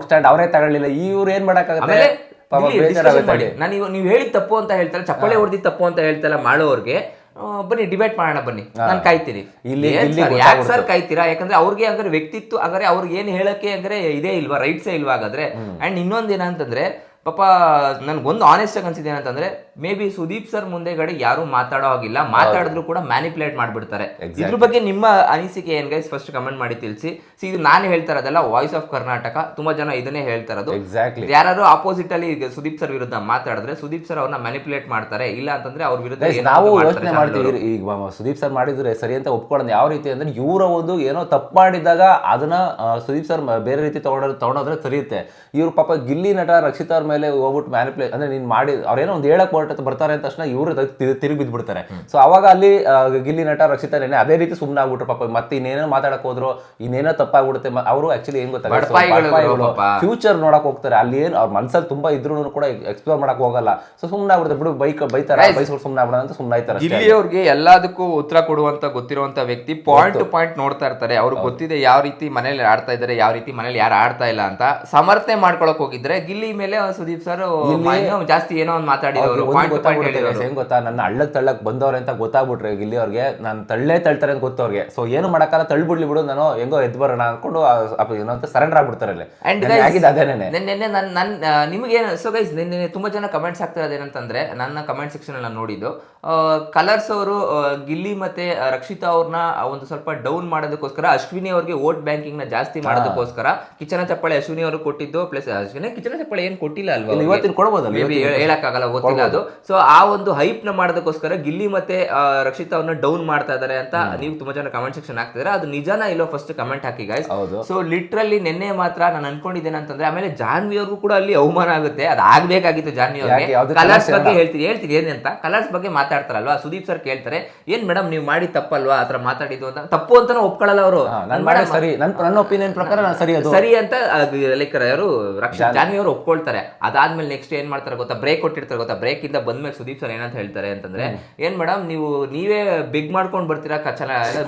ಸ್ಟ್ಯಾಂಡ್ ಅವರೇ ತಗೊಳ್ಳಿಲ್ಲ, ಇವ್ರು ಏನ್ ಮಾಡಕ್ಕಾಗುತ್ತೆ. ನೀವು ಹೇಳಿದ ತಪ್ಪು ಅಂತ ಹೇಳ್ತಾರೆ, ಚಪ್ಪಳೆ ಹೊಡೆದಿದ್ದು ತಪ್ಪು ಅಂತ ಹೇಳ್ತಾರಲ್ಲ ಮಾಡೋರ್ಗೆ, ಬನ್ನಿ ಡಿಬೇಟ್ ಮಾಡೋಣ ಬನ್ನಿ, ನಾನು ಕಾಯ್ತೀನಿ. ಯಾಕೆ ಸರ್ ಕಾಯ್ತೀರಾ? ಯಾಕಂದ್ರೆ ಅವ್ರಿಗೆ ಹಂಗಾರೆ ವ್ಯಕ್ತಿತ್ವ, ಹಂಗಾರೆ ಅವ್ರಿಗೆ ಏನ್ ಹೇಳಕ್ಕೆ ಹಂಗಾರೆ ಇದೇ ಇಲ್ವಾ, ರೈಟ್ಸೇ ಇಲ್ವಾ ಹಾಗಾದ್ರೆ? ಅಂಡ್ ಇನ್ನೊಂದ್ ಏನಂತಂದ್ರೆ ಪಾಪ ನನ್ಗೊಂದು ಆನೆಸ್ಟ್ ಆಗಿ ಅನ್ಸಿದೆ ಏನಂತಂದ್ರೆ, ಮೇ ಬಿ ಸುದೀಪ್ ಸರ್ ಮುಂದೆಗಡೆ ಯಾರು ಮಾತಾಡೋ ಹಾಗಿಲ್ಲ, ಮಾತಾಡಿದ್ರು ಕೂಡ ಮ್ಯಾನಿಪುಲೇಟ್ ಮಾಡ್ಬಿಡ್ತಾರೆ. ಇದ್ರ ಬಗ್ಗೆ ನಿಮ್ಮ ಅನಿಸಿಕೆ ಏನ್ ಗೈಸ್ ಫಸ್ಟ್ ಕಮೆಂಟ್ ಮಾಡಿ ತಿಳಿಸಿ. ಇದು ನಾನು ಹೇಳ್ತಾ ಇರೋದಲ್ಲ, ವಾಯ್ಸ್ ಆಫ್ ಕರ್ನಾಟಕ ತುಂಬಾ ಜನ ಇದನ್ನೇ ಹೇಳ್ತಾ ಇರೋದು. ಎಕ್ಸಾಕ್ಟ್ಲಿ. ಯಾರು ಆಪೋಸಿಟ್ ಅಲ್ಲಿ ಸುದೀಪ್ ಸರ್ ವಿರುದ್ಧ ಮಾತಾಡಿದ್ರೆ ಸುದೀಪ್ ಸರ್ ಅವ್ರನ್ನ ಮ್ಯಾನಿಪುಲೇಟ್ ಮಾಡ್ತಾರೆ, ಇಲ್ಲ ಅಂತಂದ್ರೆ ಅವ್ರ ವಿರುದ್ಧ ನಾವು ಯೋಚನೆ ಮಾಡ್ತೀವಿ ಈಗ ಸುದೀಪ್ ಸರ್ ಮಾಡಿದ್ರೆ ಸರಿ ಅಂತ ಒಪ್ಕೊಳ್ಳೋದು ಯಾವ ರೀತಿ ಅಂದ್ರೆ ಇವರ ಒಂದು ಏನೋ ತಪ್ಪು ಮಾಡಿದಾಗ ಅದನ್ನ ಸುದೀಪ್ ಸರ್ ಬೇರೆ ರೀತಿ ತಗೊಂಡ್ರೆ ಸರಿಯುತ್ತೆ. ಇವ್ರು ಪಾಪ ಗಿಲ್ಲಿ ನಟ ರಕ್ಷಿತ್ ಅವ್ರ ಮೇಲೆ ಹೋಗ್ಬಿಟ್ಟು ಮ್ಯಾನಿಪುಲೇಟ್ ಅಂದ್ರೆ ನೀನ್ ಮಾಡಿ ಅವ್ರೇನೋ ಒಂದು ಹೇಳಕ್ ಬರ್ತಾರೆ ಅಂತ ತಕ್ಷಣ ಇವರು ತಿರುಗಿ ಬಿದ್ಬಿಡ್ತಾರೆ. ಸೊ ಅವಾಗ ಅಲ್ಲಿ ಗಿಲ್ಲಿ ನಟ ರಕ್ಷಿತ್ ಅದೇ ರೀತಿ ಸುಮ್ಮನೆ ಆಗ್ಬಿಟ್ರು ಪಾಪ. ಮತ್ತೆ ಇನ್ನೇನೋ ಮಾತಾಡಕ್ ಹೋದ್ರು ಇನ್ನೇನೋ ತಪ್ಪಾಗ್ಬಿಡುತ್ತೆ. ಅವರು ಆಕ್ಚುಲಿ ಏನ್ ಗೊತ್ತಾಗ ಫ್ಯೂಚರ್ ನೋಡಕ್ ಹೋಗ್ತಾರೆ. ಅಲ್ಲಿ ಏನ್ ಅವ್ರ ಮನ್ಸಲ್ಲಿ ತುಂಬಾ ಇದ್ರು ಕೂಡ ಎಕ್ಸ್ಪ್ಲೋರ್ ಮಾಡಕ್ ಹೋಗಲ್ಲ. ಸೊ ಸುಮ್ಮನೆ ಆಗ್ಬಿಡುತ್ತೆ, ಬಿಡು ಬೈತಾರೆ ಬೈಸ್ಕೊಂಡು ಸುಮ್ಮನೆ ಆಗ್ಬಿಡ ಅಂತ ಸುಮ್ಮನೆ ಆಯ್ತಾರೆ. ಗಿಲ್ಲಿ ಅವ್ರಿಗೆ ಎಲ್ಲದಕ್ಕೂ ಉತ್ತರ ಕೊಡುವಂತ ಗೊತ್ತಿರುವಂತ ವ್ಯಕ್ತಿ, ಪಾಯಿಂಟ್ ಟು ಪಾಯಿಂಟ್ ನೋಡ್ತಾ ಇರ್ತಾರೆ. ಅವ್ರಿಗೆ ಗೊತ್ತಿದೆ ಯಾವ ರೀತಿ ಮನೇಲಿ ಆಡ್ತಾ ಇದಾರೆ, ಯಾವ ರೀತಿ ಮನೇಲಿ ಯಾರು ಆಡ್ತಾ ಇಲ್ಲ ಅಂತ. ಸಮರ್ಥನೆ ಮಾಡ್ಕೊಳಕ್ ಹೋಗಿದ್ರೆ ಗಿಲ್ಲಿ ಮೇಲೆ ಸುದೀಪ್ ಸರ್ ಜಾಸ್ತಿ ಏನೋ ಒಂದು ಮಾತಾಡಿದವರು. ಹೆಂಗ್ ಗೊತ್ತಾ, ನನ್ನ ಹಳ್ಳಕ್ ತಳ್ಳಕ್ ಬಂದವ್ರೆ ಅಂತ ಗೊತ್ತಾಗ್ಬಿಟ್ರೆ ಗಿಲ್ಲಿ ಅವ್ರಿಗೆ ನಾನು ತಳ್ತಾರೆ ಅಂತ ಗೊತ್ತವ್ರಿಗೆ. ಸೊ ಏನು ಮಾಡಕ್ಕಲ್ಲ, ತಳ್ಬಿಡ್ಲಿ ಬಿಡು, ನಾನು ಹೆಂಗೋ ಎದ್ದು ಬರೋಣ ಅನ್ಕೊಂಡು ಏನಂತ ಸರೆಂಡರ್ ಆಗ್ಬಿಡ್ತಾರೆ. ನಿಮ್ಗೆ ಸೊ ಗೈಸ್ ನಿನ್ನೆ ತುಂಬಾ ಜನ ಕಮೆಂಟ್ಸ್ ಆಗ್ತಿರೋದು ಏನಂತಂದ್ರೆ, ನನ್ನ ಕಮೆಂಟ್ ಸೆಕ್ಷನ್ ಅಲ್ಲಿ ನೋಡಿದ್ದು ಕಲರ್ಸ್ ಅವರು ಗಿಲ್ಲಿ ಮತ್ತೆ ರಕ್ಷಿತಾ ಅವ್ರನ್ನ ಒಂದು ಸ್ವಲ್ಪ ಡೌನ್ ಮಾಡೋದಕ್ಕೋಸ್ಕರ ಅಶ್ವಿನಿ ಅವ್ರಿಗೆ ವೋಟ್ ಬ್ಯಾಂಕಿಂಗ್ ನ ಜಾಸ್ತಿ ಮಾಡೋದಕ್ಕೋಸ್ಕರ ಕಿಚನ ಚಪ್ಪಾಳೆ ಅಶ್ವಿನಿ ಅವರು ಕೊಟ್ಟಿದ್ದು. ಪ್ಲಸ್ ಅಶ್ವಿನಿ ಕಿಚನ ಚಪ್ಪಾಳೆ ಏನ್ ಕೊಟ್ಟಿಲ್ಲ ಅಲ್ವಾ, ಇವತ್ತಿನ ಕೊಡ್ಬೋದಲ್ಲ, ಹೇಳಕ್ಕಾಗಲ್ಲ, ಗೊತ್ತಿಲ್ಲ ಅದು. ಸೊ ಆ ಒಂದು ಹೈಪ್ ನ ಮಾಡೋದಕ್ಕೋಸ್ಕರ ಗಿಲ್ಲಿ ಮತ್ತೆ ರಕ್ಷಿತಾ ಅವ್ರನ್ನ ಡೌನ್ ಮಾಡ್ತಾ ಇದಾರೆ ಅಂತ ನೀವು ತುಂಬಾ ಜನ ಕಮೆಂಟ್ ಸೆಕ್ಷನ್ ಹಾಕ್ತಿದ್ರೆ. ಅದು ನಿಜಾನ ಇಲ್ಲೋ ಫಸ್ಟ್ ಕಮೆಂಟ್ ಹಾಕಿ ಗೈಸ್. ಸೊ ಲಿಟ್ರಲಿ ನಿನ್ನೆ ಮಾತ್ರ ನಾನು ಅನ್ಕೊಂಡಿದ್ದೇನೆ ಅಂತಂದ್ರೆ, ಆಮೇಲೆ ಜಾನ್ವಿ ಅವ್ರಿಗೂ ಕೂಡ ಅಲ್ಲಿ ಅವಮಾನ ಆಗುತ್ತೆ. ಅದು ಆಗ್ಬೇಕಾಗಿತ್ತು ಜಾನ್ವಿ ಅವ್ರಿಗೆ. ಕಲರ್ಸ್ ಬಗ್ಗೆ ಹೇಳ್ತೀನಿ ಏನಂತ, ಕಲರ್ಸ್ ಬಗ್ಗೆ ಮಾತಾಡ್ತಾರಲ್ವಾ, ಸುದೀಪ್ ಸರ್ ಕೇಳ್ತಾರೆ ಏನ್ ಮೇಡಮ್ ನೀವು ಮಾಡಿ ತಪ್ಪಲ್ವಾ ಆತರ ಮಾತಾಡಿದ್ದು ಅಂತ. ತಪ್ಪು ಅಂತಾನು ಒಪ್ಕೊಳ್ಳಲ್ಲ ಅವರು. ನನ್ನ ಒಪಿನಿಯನ್ ಪ್ರಕಾರ ಸರಿ ಅಂತ ಲೈಕ್ ಯಾರು ಜಾನ್ವಿ ಅವರು ಒಪ್ಕೊಳ್ತಾರೆ. ಅದಾದ್ಮೇಲೆ ನೆಕ್ಸ್ಟ್ ಏನ್ ಮಾಡ್ತಾರೆ ಗೊತ್ತಾ, ಬ್ರೇಕ್ ಕೊಟ್ಟಿರ್ತಾರೆ ಗೊತ್ತಾ. ಬ್ರೇಕ್ ಇಂದ ಬಂದ್ಮೇಲೆ ಸುದೀಪ್ ಸರ್ ಏನಂತ ಹೇಳ್ತಾರೆ ಅಂತಂದ್ರೆ, ಏನ್ ಮೇಡಮ್ ನೀವೇ ಬಿಗ್ ಮಾಡ್ಕೊಂಡ್ ಬರ್ತೀರಾ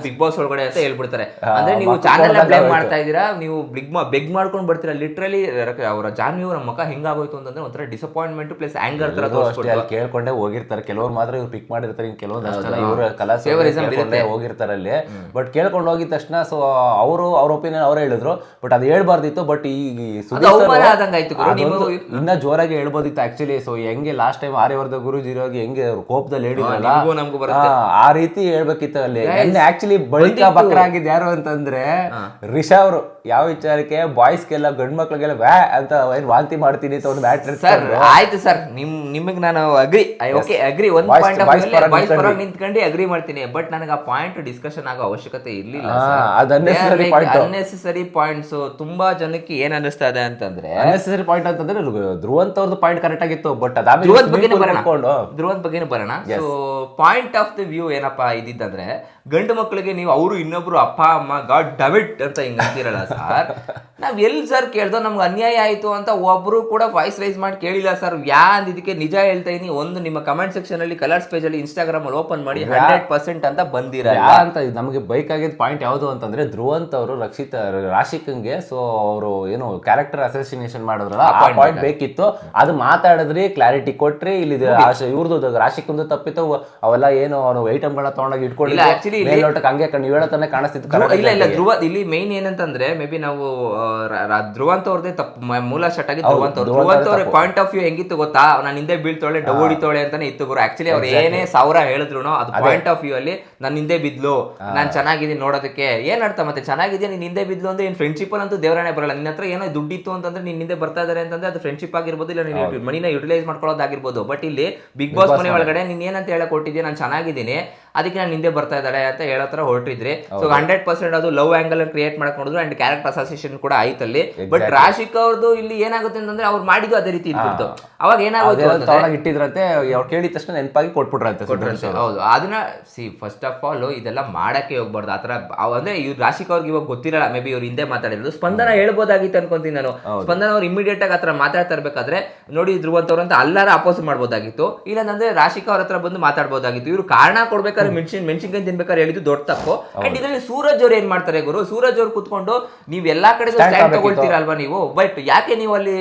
ಬಿಗ್ ಬಾಸ್ ಒಳಗಡೆ ಅಂತ ಹೇಳ್ಬಿಡ್ತಾರೆ. ಅಂದ್ರೆ ನೀವು ಚಾನೆಲ್ ಬ್ಲೇಮ್ ಮಾಡ್ತಾ ಇದೀರಾ, ನೀವು ಬಿಗ್ ಮಾಡ್ಕೊಂಡ್ ಬರ್ತೀರಾ. ಲಿಟ್ರಲಿ ಅವರ ಜಾನ್ವಿ ಅವರ ಮುಖ ಹೆಂಗಾಗೋಯ್ತು ಅಂತಂದ್ರೆ ಒಂಥರ ಡಿಸಪಾಯಿಂಟ್ಮೆಂಟ್ ಪ್ಲಸ್ ಆಂಗರ್ ತರ ಕೇಳ್ಕೊಂಡೆ ಹೋಗಿರ್ತಾರೆ. ಕೆಲವರು ಮಾತ್ರ ಇವ್ರು ಪಿಕ್ ಮಾಡಿರ್ತಾರೆ, ಕೆಲವೊಂದು ಇವ್ರ ಕಲಾಸ್ ಹೋಗಿರ್ತಾರೆ ಅಲ್ಲಿ. ಬಟ್ ಕೇಳ್ಕೊಂಡು ಹೋಗಿದ ತಕ್ಷಣ ಸೊ ಅವ್ರ ಒಪಿನಿಯನ್ ಅವ್ರು ಹೇಳಿದ್ರು. ಬಟ್ ಅದು ಹೇಳ್ಬಾರ್ದಿತ್ತು. ಬಟ್ ಈ ಇನ್ನ ಜೋರಾಗಿ ಹೇಳ್ಬೋದಿತ್ತು ಆಕ್ಚುಲಿ. ಸೊ ಹೆಂಗೆ ಲಾಸ್ಟ್ ಟೈಮ್ ಆರ್ಯವರ್ಧ ಗುರುಜಿ ಹೋಗಿ ಹೆಂಗೆ ಕೋಪದಲ್ಲಿ ಹೇಳಿದ್ರಲ್ಲ, ಆ ರೀತಿ ಹೇಳ್ಬೇಕಿತ್ತು ಅಲ್ಲಿ. ಆಕ್ಚುಲಿ ಬಳಿಕ ಬಕ್ರ ಆಗಿದ್ ಯಾರು ಅಂತಂದ್ರೆ ರಿಷಾ ಅವರು. ಯಾವ ವಿಚಾರಕ್ಕೆ ಬಾಯ್ಸ್ಗೆಲ್ಲ ಗಂಡ್ ಮಕ್ಳಿಗೆಲ್ಲ ವ್ಯಾ ಅಂತ ಏನ್ ವಾಂತಿ ಮಾಡ್ತೀನಿ ಅಂತ ಒಂದು ಮ್ಯಾಟ್ರ್. ಆಯ್ತು ಸರ್, ನಿಮಗೆ ನಾನು ಅಗ್ರಿ ಒಂದ್ ಪಾಯಿಂಟ್ ನಿಂತ್ಕೊಂಡು ಅಗ್ರಿ ಮಾಡ್ತೀನಿ. ಬಟ್ ನನಗೆ ಆ ಪಾಯಿಂಟ್ ಡಿಸ್ಕಷನ್ ಆಗೋ ಅವಶ್ಯಕತೆ ಇರ್ಲಿಲ್ಲ. ಅನ್ನೆಸೆಸರಿ ಪಾಯಿಂಟ್ಸ್ ತುಂಬಾ ಜನಕ್ಕೆ ಏನ್ ಅನಿಸ್ತಾ ಇದೆ ಅಂತಂದ್ರೆ, ಅನ್ನೆಸೆಸರಿ ಪಾಯಿಂಟ್ ಅಂತಂದ್ರೆ ಧ್ರುವಂತ್ ಅವ್ರದ್ದು ಪಾಯಿಂಟ್ ಕರೆಕ್ಟ್ ಆಗಿತ್ತು. ಬಟ್ ಧ್ರುವಂತ್ ಬಗ್ಗೆನೇ ಬರೋಣ. So point of the view ಏನಪ್ಪಾ ಇದ್ದಿದ್ದಂದ್ರೆ, ಗಂಡು ಮಕ್ಕಳಿಗೆ ನೀವು ಅವರು ಇನ್ನೊಬ್ರು ಅಪ್ಪ ಅಮ್ಮ ಗಾಡ್ ಡವಿಟ್ ಅಂತ ಹಿಂಗ ಅಂತೀರಲ್ಲ ಸರ್. ನಾವ್ ಎಲ್ಲಿ ಸರ್ ಕೇಳ್ದೋ ನಮ್ಗೆ ಅನ್ಯಾಯ ಆಯ್ತು ಅಂತ ಒಬ್ರು ಕೂಡ ವಾಯ್ಸ್ ರೈಸ್ ಮಾಡಿ ಕೇಳಿಲ್ಲ ಸರ್. ಇದಕ್ಕೆ ನಿಜ ಹೇಳ್ತಾ ಇದೀನಿ, ಒಂದು ನಿಮ್ಮ ಕಮೆಂಟ್ ಸೆಕ್ಷನ್ ಅಲ್ಲಿ ಕಲರ್ಸ್ ಪೇಜ್ ಅಲ್ಲಿ ಇನ್ಸ್ಟಾಗ್ರಾಮ್ ಅಲ್ಲಿ ಓಪನ್ ಮಾಡಿ 100% ಅಂತ ಬಂದಿರಲ್ಲ ಅಂತ. ನಮಗೆ ಬೈಕಾಗಿದ್ದ ಪಾಯಿಂಟ್ ಯಾವುದು ಅಂತಂದ್ರೆ, ಧ್ರುವಂತ್ ಅವರು ರಾಶಿಕಂಗೆ ಸೊ ಅವರು ಏನು ಕ್ಯಾರೆಕ್ಟರ್ ಅಸೋಸಿಯೇಷನ್ ಮಾಡಿದ್ರಲ್ಲ, ಆ ಪಾಯಿಂಟ್ ಬೇಕಿತ್ತು. ಅದು ಮಾತಾಡಿದ್ರಿ, ಕ್ಲಾರಿಟಿ ಕೊಟ್ರಿ. ಇಲ್ಲಿ ಇವ್ರದ್ದು ರಾಶಿಕಂದು ತಪ್ಪಿತ್ತು. ಅವೆಲ್ಲ ಏನು ಅವನು ಐಟಮ್ ಗಳನ್ನ ತಗೊಂಡಾಗ ಇಟ್ಕೊಂಡಿಲ್ಲ. ಆಕ್ಚುಲಿ ಹಂಗೆ ನೀವು ಹೇಳತಾನೆ ಕಾಣಿಸ್ತಿತ್ತು. ಇಲ್ಲ ಧ್ರುವ ಇಲ್ಲಿ ಮೇನ್ ಏನಂತಂದ್ರೆ, ಮೇ ಬಿ ನಾವು ಧ್ರುವಂತ್ ಅವ್ರದೇ ತಪ್ಪು ಮೂಲ ಸ್ಟಾರ್ಟ್ ಆಗಿ. ಧ್ರುವಂತ್ ಅವ್ರ ಪಾಯಿಂಟ್ ಆಫ್ ವ್ಯೂ ಹೆಂಗಿತ್ತು ಗೊತ್ತಾ, ನಾನು ಹಿಂದೆ ಬೀಳ್ತೋಳೆ ಹೊಡಿತೋಳೆ ಅಂತಾನೆ ಇತ್ತು ಗುರು. ಆಕ್ಚುಲಿ ಅವ್ರು ಏನೇ 1000 ಹೇಳಿದ್ರು ಅದು ಪಾಯಿಂಟ್ ಆಫ್ ವ್ಯೂ ಅಲ್ಲಿ ನಾನು ಹಿಂದೆ ಬಿದ್ಲು, ನಾನ್ ಚೆನ್ನಾಗಿದ್ದೀನಿ ನೋಡೋದಕ್ಕೆ. ಏನ್ ಅರ್ಥ ಮತ್ತೆ ಚೆನ್ನಾಗಿದ್ಯಾ ನೀನ್ ಹಿಂದೆ ಬಿದ್ಲು ಅಂದ್ರೆ ಏನ್ ಫ್ರೆಂಡ್ಶಿಪ್ ಅಂತೂ ದೇವರಾಣೆ ಬರಲ್ಲ. ನಿನ್ನ ಹತ್ರ ಏನೋ ದುಡ್ಡಿತ್ತು ಅಂತಂದ್ರೆ ನಿನ್ ಹಿಂದೆ ಬರ್ತಾ ಇದಾರೆ ಅಂತಂದ್ರೆ ಅದು ಫ್ರೆಂಡ್ಶಿಪ್ ಆಗಿರ್ಬೋದು, ಇಲ್ಲ ನೀನು ಮನಿನ ಯುಟಿಲೈಸ್ ಮಾಡ್ಕೊಳ್ಳೋದಾಗಿರ್ಬೋದು. ಬಟ್ ಇಲ್ಲಿ ಬಿಗ್ ಬಾಸ್ ಮನೆ ಒಳಗಡೆ ನೀನ್ ಏನಂತ ಹೇಳಕ್ ಕೊಟ್ಟಿದ್ಯಾ, ನಾನು ಚೆನ್ನಾಗಿದ್ದೀನಿ ಅದಕ್ಕೆ ನಾನು ಹಿಂದೆ ಬರ್ತಾ ಇದ್ದಾಳೆ ಅಂತ ಹೇಳೋ ತರ ಹೊರಟಿದ್ರಿ. ಸೊ 100% ಅದು ಲವ್ ಆಂಗಲ್ ಕ್ರಿಯೇಟ್ ಮಾಡಕ್ ನೋಡಿದ್ರು ಅಂಡ್ ಕ್ಯಾರೆಕ್ಟರ್ ಅಸೋಸಿಯೇಷನ್ ಕೂಡ ಆಯ್ತಲ್ಲಿ. ಬಟ್ ರಾಶಿಕ್ ಅವ್ರದ್ದು ಇಲ್ಲಿ ಏನಾಗುತ್ತೆ ಅಂತಂದ್ರೆ, ಅವ್ರು ಮಾಡಿದ್ದು ಅದೇ ರೀತಿ ಇಟ್ಬಿಡ್ತು. ಅವಾಗ ಏನಾಗುತ್ತೆ ಇಟ್ಟಿದ್ರಂತೆ, ಅವ್ರು ಕೇಳಿದ ತಕ್ಷಣ ನೆನಪಾಗಿ ಕೊಟ್ಬಿಟ್ರಂತೆ. ಹೌದು, ಅದನ್ನ ಫಸ್ಟ್ ಆಫ್ ಆಲ್ ಇದೆಲ್ಲ ಮಾಡಕ್ಕೆ ಹೋಗ್ಬಾರ್ದು. ಆತರ ಅಂದ್ರೆ ಇವ್ರು ರಾಶಿಕ್ ಅವ್ರಿಗೆ ಇವಾಗ ಗೊತ್ತಿರಲ್ಲ, ಮೇ ಬಿ ಇವ್ರು ಹಿಂದೆ ಮಾತಾಡಿರೋದು. ಸ್ಪಂದನ ಹೇಳ್ಬೋದಾಗಿತ್ತು ಅನ್ಕೊಂತೀನಿ ನಾನು. ಸ್ಪಂದನ ಅವ್ರು ಇಮಿಡಿಯೇಟ್ ಆಗಿ ಆತರ ಮಾತಾಡ್ತಾ ಇರ್ಬೇಕಾದ್ರೆ ನೋಡಿ ಧ್ರುವಂತ್ ಅವ್ರು ಅಂತ ಅಲ್ಲಾರ ಅಪೋಸ್ ಮಾಡ್ಬೋದಾಗಿತ್ತು. ಇಲ್ಲಾಂದ್ರೆ ರಾಶಿಕ್ ಅವ್ರ ಹತ್ರ ಬಂದು ಮಾತಾಡ್ಬೋದಾಗಿತ್ತು. ಇವ್ರು ಕಾರಣ ಕೊಡ್ಬೇಕಾದ್ರೆ ಮೆಣಸಿನ್ಕಾಯಿ ತಿನ್ಬೇಕಾದ್ರೆ ಹೇಳಿದ್ದು ದೊಡ್ಡ ತಪ್ಪು. ಅಂಡ್ ಇದರಲ್ಲಿ ಸೂರಜ್ ಅವ್ರು ಏನ್ ಮಾಡ್ತಾರೆ ಗುರು, ಸೂರಜ್ ಅವ್ರು ಕುತ್ಕೊಂಡು ನೀವ್ ಎಲ್ಲಾ ಕಡೆ ಸ್ಟ್ಯಾಂಡ್ ತಗೊಳ್ತೀರಲ್ವಾ ನೀವು, ಬಟ್ ಯಾಕೆ ನೀವು ಅಲ್ಲಿ